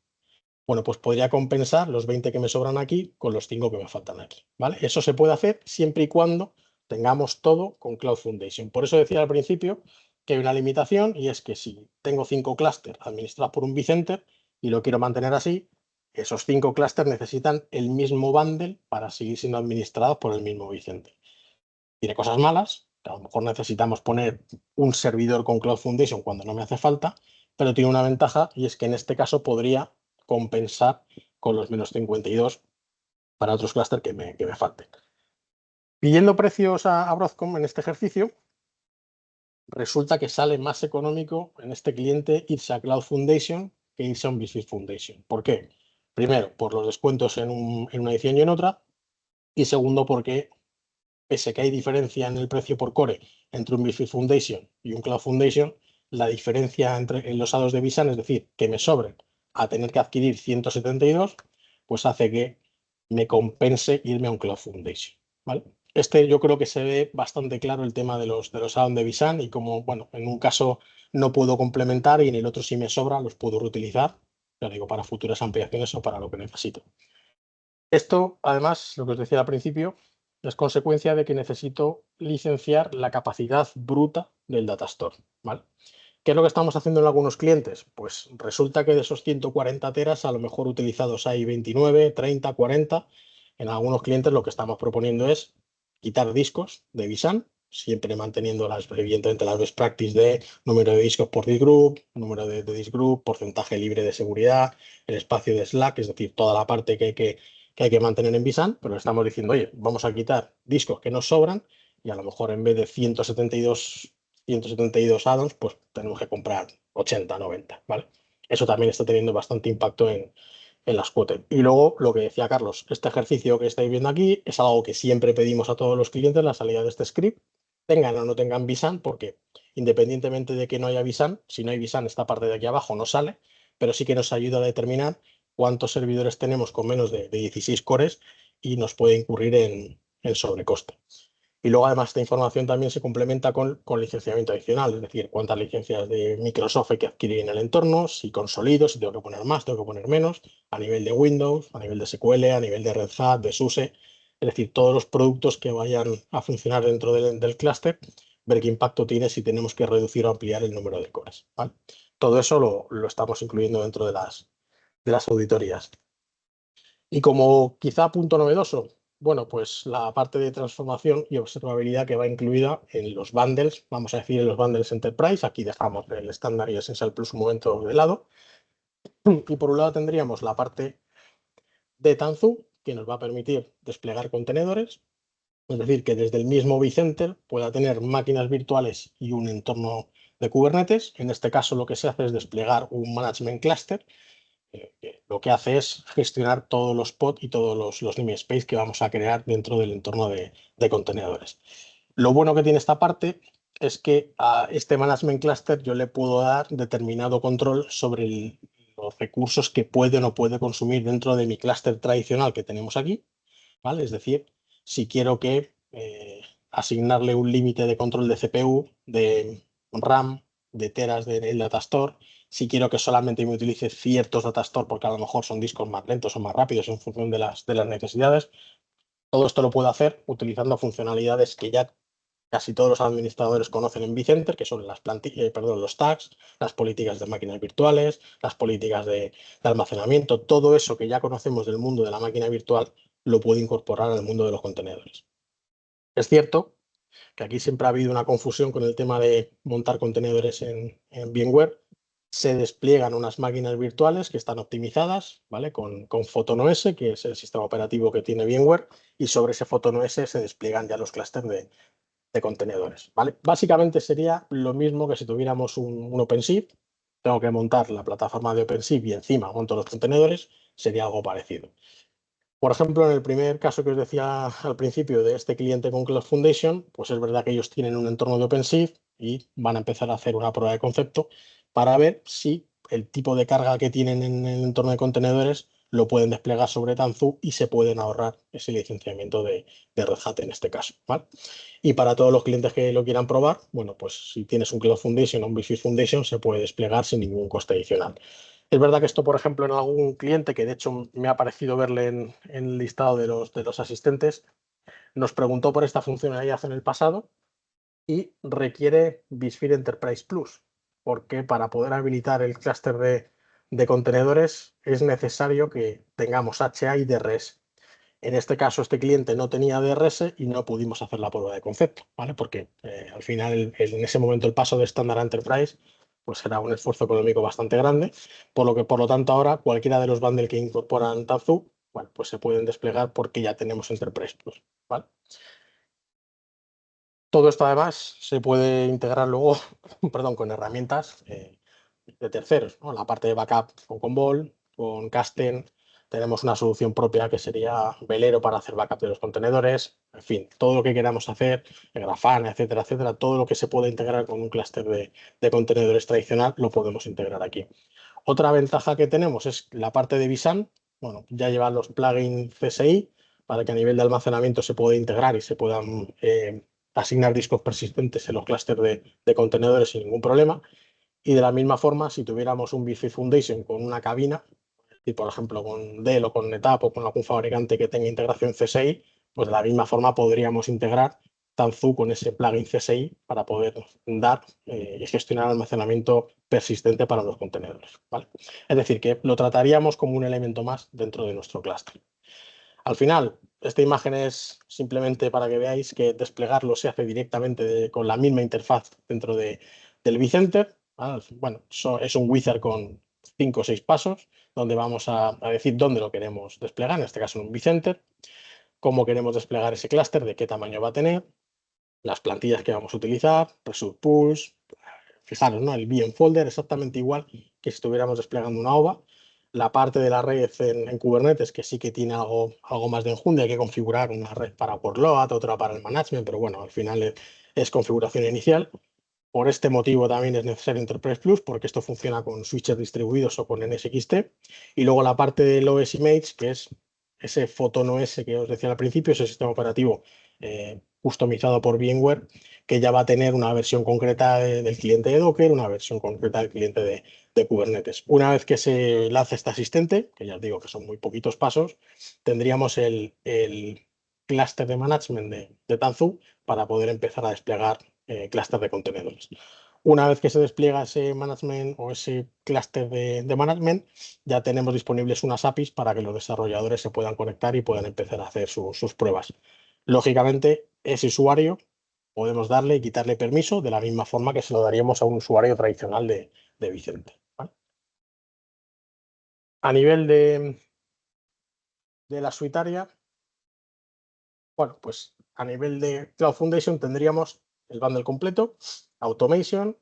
Speaker 3: Bueno, pues podría compensar los 20 que me sobran aquí con los 5 que me faltan aquí, ¿vale? Eso se puede hacer siempre y cuando tengamos todo con Cloud Foundation. Por eso decía al principio que hay una limitación, y es que si tengo 5 clústeres administrados por un vCenter y lo quiero mantener así, esos 5 clústeres necesitan el mismo bundle para seguir siendo administrados por el mismo vCenter. Tiene cosas malas, que a lo mejor necesitamos poner un servidor con Cloud Foundation cuando no me hace falta, pero tiene una ventaja, y es que en este caso podría compensar con los menos 52 para otros clústeres que me falten. Pidiendo precios a Broadcom en este ejercicio, resulta que sale más económico en este cliente irse a Cloud Foundation que irse a un vSphere Foundation. ¿Por qué? Primero, por los descuentos en una edición y en otra, y segundo, porque pese que hay diferencia en el precio por core entre un vSphere Foundation y un Cloud Foundation, la diferencia en los hados de vSAN, es decir, que me sobren a tener que adquirir 172, pues hace que me compense irme a un Cloud Foundation, ¿vale? Yo creo que se ve bastante claro el tema de los addons de vSAN, y como, bueno, en un caso no puedo complementar y en el otro si me sobra los puedo reutilizar, ya digo, para futuras ampliaciones o para lo que necesito. Esto, además, lo que os decía al principio, es consecuencia de que necesito licenciar la capacidad bruta del datastore, ¿vale? ¿Qué es lo que estamos haciendo en algunos clientes? Pues resulta que de esos 140 teras, a lo mejor utilizados hay 29, 30, 40. En algunos clientes lo que estamos proponiendo es quitar discos de vSAN, siempre manteniendo evidentemente las best practice de número de discos por disk group, número de disk group, porcentaje libre de seguridad, el espacio de Slack, es decir, toda la parte que hay que mantener en vSAN, pero estamos diciendo, oye, vamos a quitar discos que nos sobran, y a lo mejor en vez de 172 addons, pues tenemos que comprar 80, 90, ¿vale? Eso también está teniendo bastante impacto en las cuotas. Y luego, lo que decía Carlos, este ejercicio que estáis viendo aquí es algo que siempre pedimos a todos los clientes, la salida de este script, tengan o no tengan vSAN, porque independientemente de que no haya vSAN, si no hay vSAN, esta parte de aquí abajo no sale, pero sí que nos ayuda a determinar cuántos servidores tenemos con menos de 16 cores y nos puede incurrir en sobrecoste. Y luego, además, esta información también se complementa con licenciamiento adicional, es decir, cuántas licencias de Microsoft hay que adquirir en el entorno, si consolido, si tengo que poner más, tengo que poner menos, a nivel de Windows, a nivel de SQL, a nivel de Red Hat, de SUSE, es decir, todos los productos que vayan a funcionar dentro del clúster, ver qué impacto tiene si tenemos que reducir o ampliar el número de cores, ¿vale? Todo eso lo estamos incluyendo dentro de las auditorías. Y como quizá punto novedoso, bueno, pues la parte de transformación y observabilidad que va incluida en los bundles, vamos a decir en los bundles Enterprise. Aquí dejamos el estándar y Essential Plus un momento de lado. Y por un lado tendríamos la parte de Tanzu, que nos va a permitir desplegar contenedores, es decir, que desde el mismo vCenter pueda tener máquinas virtuales y un entorno de Kubernetes. En este caso lo que se hace es desplegar un management cluster, que lo que hace es gestionar todos los pods y todos los namespace que vamos a crear dentro del entorno de contenedores. Lo bueno que tiene esta parte es que a este management cluster yo le puedo dar determinado control sobre los recursos que puede o no puede consumir dentro de mi clúster tradicional que tenemos aquí, ¿vale? Es decir, si quiero que asignarle un límite de control de CPU, de RAM, de teras del datastore, si quiero que solamente me utilice ciertos datastore porque a lo mejor son discos más lentos o más rápidos en función de las necesidades, todo esto lo puedo hacer utilizando funcionalidades que ya casi todos los administradores conocen en vCenter, que son los tags, las políticas de máquinas virtuales, las políticas de almacenamiento, todo eso que ya conocemos del mundo de la máquina virtual lo puedo incorporar al mundo de los contenedores. Es cierto que aquí siempre ha habido una confusión con el tema de montar contenedores en VMware. Se despliegan unas máquinas virtuales que están optimizadas, ¿vale? Con PhotonOS, que es el sistema operativo que tiene VMware, y sobre ese PhotonOS se despliegan ya los clústeres de contenedores, ¿vale? Básicamente sería lo mismo que si tuviéramos un OpenShift, tengo que montar la plataforma de OpenShift y encima monto los contenedores, sería algo parecido. Por ejemplo, en el primer caso que os decía al principio de este cliente con Cloud Foundation, pues es verdad que ellos tienen un entorno de OpenShift y van a empezar a hacer una prueba de concepto para ver si el tipo de carga que tienen en el entorno de contenedores lo pueden desplegar sobre Tanzu y se pueden ahorrar ese licenciamiento de Red Hat en este caso, ¿vale? Y para todos los clientes que lo quieran probar, bueno, pues si tienes un Cloud Foundation o un vSphere Foundation, se puede desplegar sin ningún coste adicional. Es verdad que esto, por ejemplo, en algún cliente, que de hecho me ha parecido verle en el listado de los asistentes, nos preguntó por esta funcionalidad en el pasado y requiere vSphere Enterprise Plus, porque para poder habilitar el clúster de contenedores es necesario que tengamos HA y DRS. En este caso, este cliente no tenía DRS y no pudimos hacer la prueba de concepto, ¿vale? Porque al final, en ese momento, el paso de estándar a Enterprise pues será un esfuerzo económico bastante grande, por lo tanto, ahora cualquiera de los bundles que incorporan Tanzu, bueno, pues se pueden desplegar porque ya tenemos Enterprise Plus, ¿vale? Todo esto además se puede integrar luego, perdón, con herramientas de terceros, ¿no? La parte de backup con Commvault, con Kasten, tenemos una solución propia que sería Velero para hacer backup de los contenedores, en fin, todo lo que queramos hacer, Grafana, etcétera, etcétera, todo lo que se puede integrar con un clúster de contenedores tradicional lo podemos integrar aquí. Otra ventaja que tenemos es la parte de vSAN, bueno, ya llevan los plugins CSI para que a nivel de almacenamiento se pueda integrar y se puedan asignar discos persistentes en los clústeres de contenedores sin ningún problema. Y de la misma forma, si tuviéramos un vSphere Foundation con una cabina, y por ejemplo con Dell o con NetApp o con algún fabricante que tenga integración CSI, pues de la misma forma podríamos integrar Tanzu con ese plugin CSI para poder dar y gestionar almacenamiento persistente para los contenedores, ¿vale? Es decir, que lo trataríamos como un elemento más dentro de nuestro clúster. Al final, esta imagen es simplemente para que veáis que desplegarlo se hace directamente con la misma interfaz dentro del vCenter. Bueno, es un wizard con 5 o 6 pasos donde vamos a decir dónde lo queremos desplegar, en este caso en un vCenter, cómo queremos desplegar ese clúster, de qué tamaño va a tener, las plantillas que vamos a utilizar, Result Pools. Fijaros, ¿no? El VM folder exactamente igual que si estuviéramos desplegando una OVA. La parte de la red en Kubernetes, que sí que tiene algo más de enjundia, hay que configurar una red para workload, otra para el management, pero bueno, al final es configuración inicial. Por este motivo también es necesario Enterprise Plus, porque esto funciona con switches distribuidos o con NSXT. Y luego la parte del OS Image, que es ese PhotonOS que os decía al principio, ese sistema operativo customizado por VMware, que ya va a tener una versión concreta del cliente de Docker, una versión concreta del cliente de Kubernetes. Una vez que se lance este asistente, que ya os digo que son muy poquitos pasos, tendríamos el clúster de management de Tanzu para poder empezar a desplegar clúster de contenedores. Una vez que se despliega ese management o ese clúster de management, ya tenemos disponibles unas APIs para que los desarrolladores se puedan conectar y puedan empezar a hacer sus pruebas. Lógicamente, ese usuario podemos darle y quitarle permiso de la misma forma que se lo daríamos a un usuario tradicional de vCenter, ¿vale? A nivel de la suitaria, bueno, pues a nivel de Cloud Foundation tendríamos el bundle completo, Automation,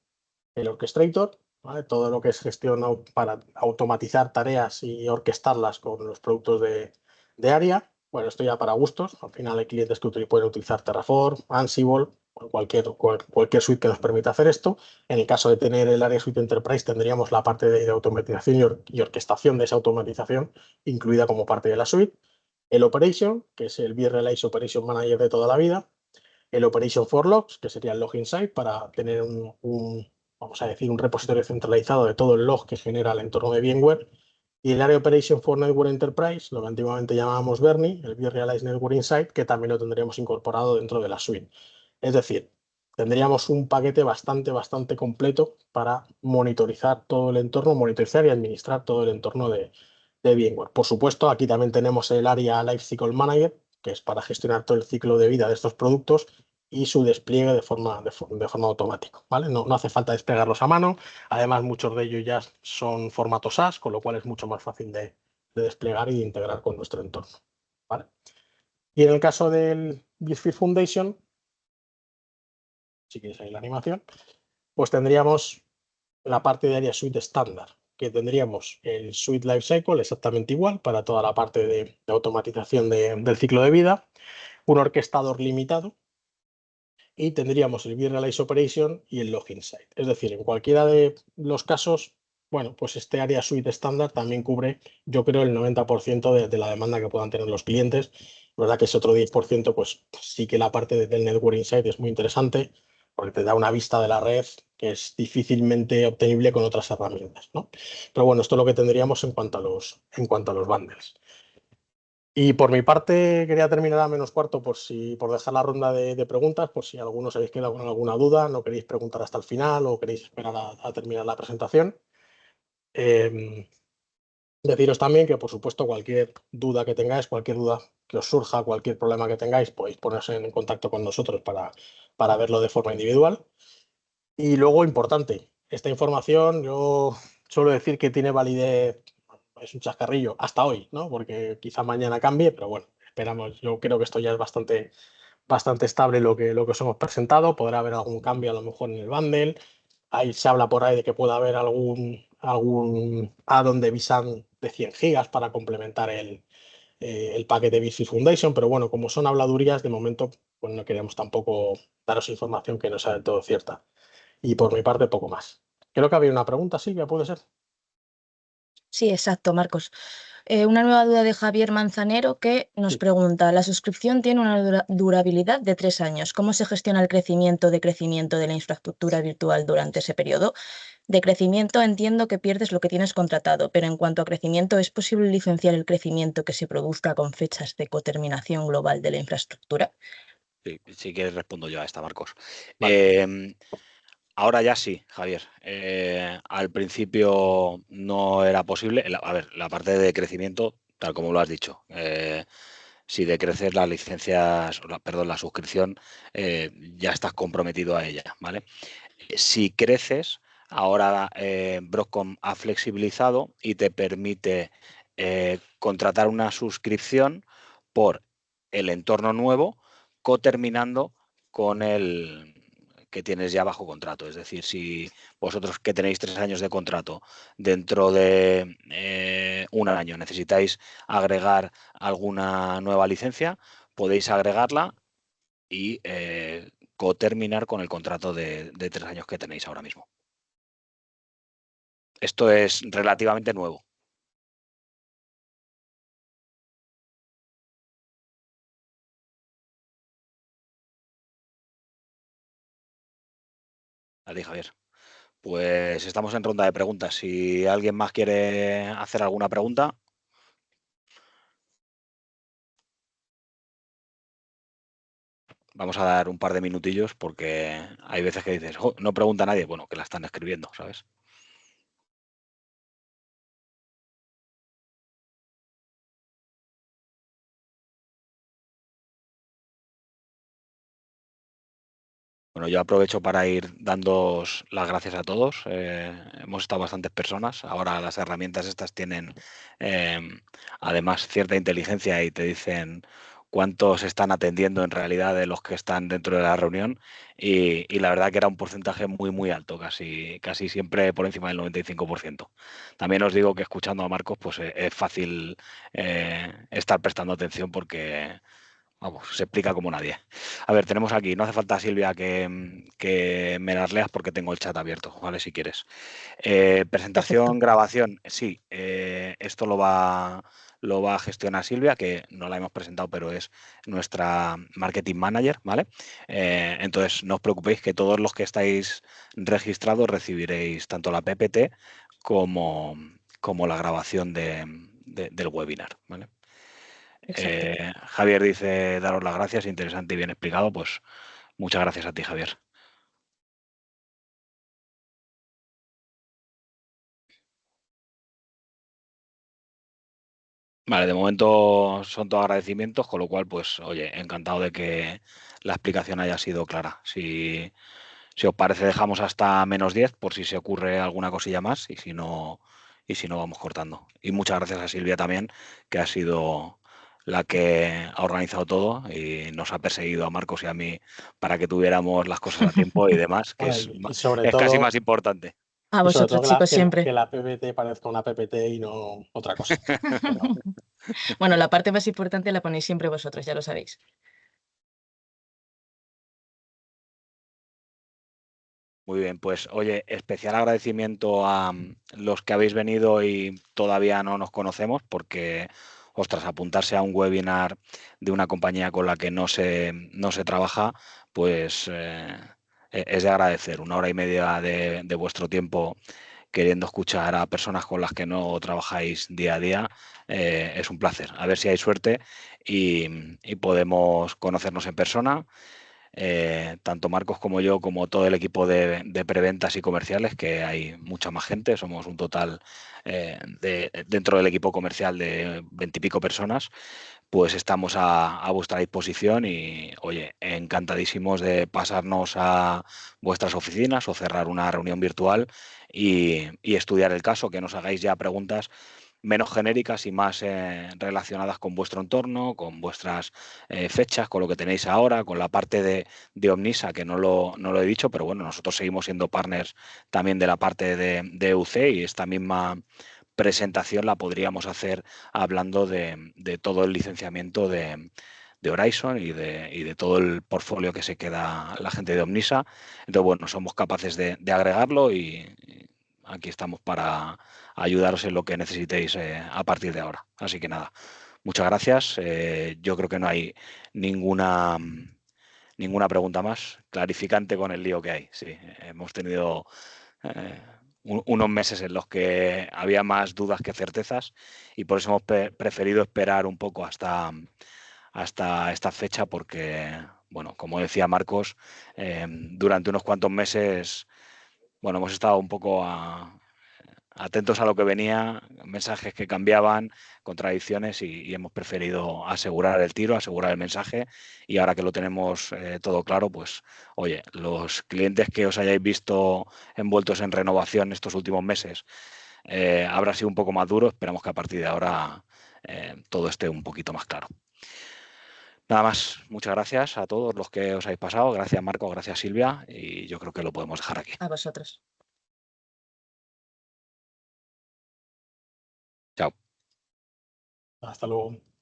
Speaker 3: el Orchestrator, ¿vale? Todo lo que es gestión para automatizar tareas y orquestarlas con los productos de ARIA. Bueno, esto ya para gustos. Al final hay clientes que pueden utilizar Terraform, Ansible, o cualquier suite que nos permita hacer esto. En el caso de tener el ARIA Suite Enterprise, tendríamos la parte de automatización y orquestación de esa automatización incluida como parte de la suite. El Operation, que es el vRealize Operation Manager de toda la vida. El Operation for Logs, que sería el Login Site, para tener vamos a decir, un repositorio centralizado de todo el log que genera el entorno de VMware. Y el Area Operation for Network Enterprise, lo que antiguamente llamábamos Bernie, el vRealize Network Insight, que también lo tendríamos incorporado dentro de la suite. Es decir, tendríamos un paquete bastante completo para monitorizar todo el entorno, monitorizar y administrar todo el entorno de VMware. Por supuesto, aquí también tenemos el Area Lifecycle Manager, que es para gestionar todo el ciclo de vida de estos productos y su despliegue de forma automática, ¿vale? No hace falta desplegarlos a mano. Además, muchos de ellos ya son formatos SaaS, con lo cual es mucho más fácil de desplegar y de integrar con nuestro entorno, ¿vale? Y en el caso del vSphere Foundation, si quieres ahí la animación, pues tendríamos la parte de Area Suite estándar, que tendríamos el Suite Lifecycle exactamente igual para toda la parte de automatización del ciclo de vida, un orquestador limitado, y tendríamos el vRealize Operation y el Login Site. Es decir, en cualquiera de los casos, bueno, pues este área suite estándar también cubre, yo creo, el 90% de la demanda que puedan tener los clientes. ¿Verdad? Que ese otro 10%, pues sí que la parte del Network Insight es muy interesante porque te da una vista de la red que es difícilmente obtenible con otras herramientas, ¿no? Pero bueno, esto es lo que tendríamos en cuanto a los bundles. Y por mi parte, quería terminar a -4 por dejar la ronda de preguntas, por si algunos habéis quedado con alguna duda, no queréis preguntar hasta el final o queréis esperar a terminar la presentación. Deciros también que, por supuesto, cualquier duda que tengáis, cualquier duda que os surja, cualquier problema que tengáis, podéis ponerse en contacto con nosotros para verlo de forma individual. Y luego, importante, esta información yo suelo decir que tiene validez, es un chascarrillo, hasta hoy, ¿no? Porque quizá mañana cambie, pero bueno, esperamos. Yo creo que esto ya es bastante estable lo que os hemos presentado. Podrá haber algún cambio a lo mejor en el bundle. Ahí se habla por ahí de que pueda haber algún add-on de vSAN de 100 gigas para complementar el paquete de vSphere Foundation, pero bueno, como son habladurías, de momento pues no queremos tampoco daros información que no sea del todo cierta. Y por mi parte, poco más. Creo que había una pregunta, Silvia, ¿puede ser?
Speaker 2: Sí, exacto, Marcos. Una nueva duda de Javier Manzanero que nos
Speaker 3: Sí.
Speaker 2: pregunta, la suscripción tiene una durabilidad de 3 años. ¿Cómo se gestiona el decrecimiento de la infraestructura virtual durante ese periodo? De crecimiento entiendo que pierdes lo que tienes contratado, pero en cuanto a crecimiento, ¿es posible licenciar el crecimiento que se produzca con fechas de coterminación global de la infraestructura?
Speaker 1: Sí, si quieres respondo yo a esta, Marcos.
Speaker 3: Vale.
Speaker 1: Ahora ya sí, Javier. Al principio no era posible. A ver, la parte de crecimiento, tal como lo has dicho, si decreces las licencias, perdón, la suscripción, ya estás comprometido a ella, ¿vale? Si creces, ahora Broadcom ha flexibilizado y te permite contratar una suscripción por el entorno nuevo, coterminando con el que tienes ya bajo contrato. Es decir, si vosotros que tenéis 3 años de contrato, dentro de un año necesitáis agregar alguna nueva licencia, podéis agregarla y coterminar con el contrato de 3 años que tenéis ahora mismo. Esto es relativamente nuevo. A ti, Javier. Pues estamos en ronda de preguntas. Si alguien más quiere hacer alguna pregunta. Vamos a dar un par de minutillos porque hay veces que dices, "Jo, no pregunta nadie". Bueno, que la están escribiendo, ¿sabes? Bueno, yo aprovecho para ir dando las gracias a todos. Hemos estado bastantes personas. Ahora las herramientas estas tienen además cierta inteligencia y te dicen cuántos están atendiendo en realidad de los que están dentro de la reunión y la verdad que era un porcentaje muy alto, casi siempre por encima del 95%. También os digo que escuchando a Marcos pues es fácil estar prestando atención porque vamos, se explica como nadie. A ver, tenemos aquí, no hace falta, Silvia, que me las leas porque tengo el chat abierto, ¿vale? Si quieres. Presentación,
Speaker 2: Perfecto.
Speaker 1: grabación, sí, esto lo va a gestionar Silvia, que no la hemos presentado, pero es nuestra marketing manager, ¿vale? Entonces, no os preocupéis que todos los que estáis registrados recibiréis tanto la PPT como la grabación del webinar, ¿vale? Javier dice, daros las gracias, interesante y bien explicado, pues muchas gracias a ti, Javier. Vale, de momento son todos agradecimientos, con lo cual, pues, oye, encantado de que la explicación haya sido clara. Si os parece, dejamos hasta -10 por si se ocurre alguna cosilla más y si no vamos cortando. Y muchas gracias a Silvia también, que ha sido la que ha organizado todo y nos ha perseguido a Marcos y a mí para que tuviéramos las cosas a tiempo y demás, que es
Speaker 3: sobre
Speaker 1: casi
Speaker 3: todo,
Speaker 1: más importante.
Speaker 2: A
Speaker 3: y sobre todo
Speaker 2: vosotros, chicos, siempre.
Speaker 3: que la PPT parezca una PPT y no otra cosa. Pero,
Speaker 2: Bueno, la parte más importante la ponéis siempre vosotros, ya lo sabéis.
Speaker 1: Muy bien, pues oye, especial agradecimiento a los que habéis venido y todavía no nos conocemos porque, ostras, apuntarse a un webinar de una compañía con la que no se trabaja, pues es de agradecer. 1 hora y media de vuestro tiempo queriendo escuchar a personas con las que no trabajáis día a día, es un placer. A ver si hay suerte y podemos conocernos en persona. Tanto Marcos como yo, como todo el equipo de preventas y comerciales, que hay mucha más gente, somos un total dentro del equipo comercial de 20 y pico personas, pues estamos a vuestra disposición y, oye, encantadísimos de pasarnos a vuestras oficinas o cerrar una reunión virtual y estudiar el caso, que nos hagáis ya preguntas menos genéricas y más relacionadas con vuestro entorno, con vuestras fechas, con lo que tenéis ahora, con la parte de Omnisa, que no lo he dicho, pero bueno, nosotros seguimos siendo partners también de la parte de EUC y esta misma presentación la podríamos hacer hablando de todo el licenciamiento de Horizon y de todo el portfolio que se queda la gente de Omnisa. Entonces, bueno, somos capaces de agregarlo y aquí estamos para ayudaros en lo que necesitéis a partir de ahora. Así que nada, muchas gracias. Yo creo que no hay ninguna pregunta más clarificante con el lío que hay. Sí, hemos tenido unos meses en los que había más dudas que certezas y por eso hemos preferido esperar un poco hasta esta fecha porque, bueno, como decía Marcos, durante unos cuantos meses, bueno, hemos estado un poco atentos a lo que venía, mensajes que cambiaban, contradicciones y hemos preferido asegurar el tiro, asegurar el mensaje y ahora que lo tenemos todo claro, pues oye, los clientes que os hayáis visto envueltos en renovación estos últimos meses habrá sido un poco más duro, esperamos que a partir de ahora todo esté un poquito más claro. Nada más, muchas gracias a todos los que os habéis pasado, gracias Marco, gracias Silvia y yo creo que lo podemos dejar aquí.
Speaker 2: A vosotros.
Speaker 1: Chao.
Speaker 3: hasta luego.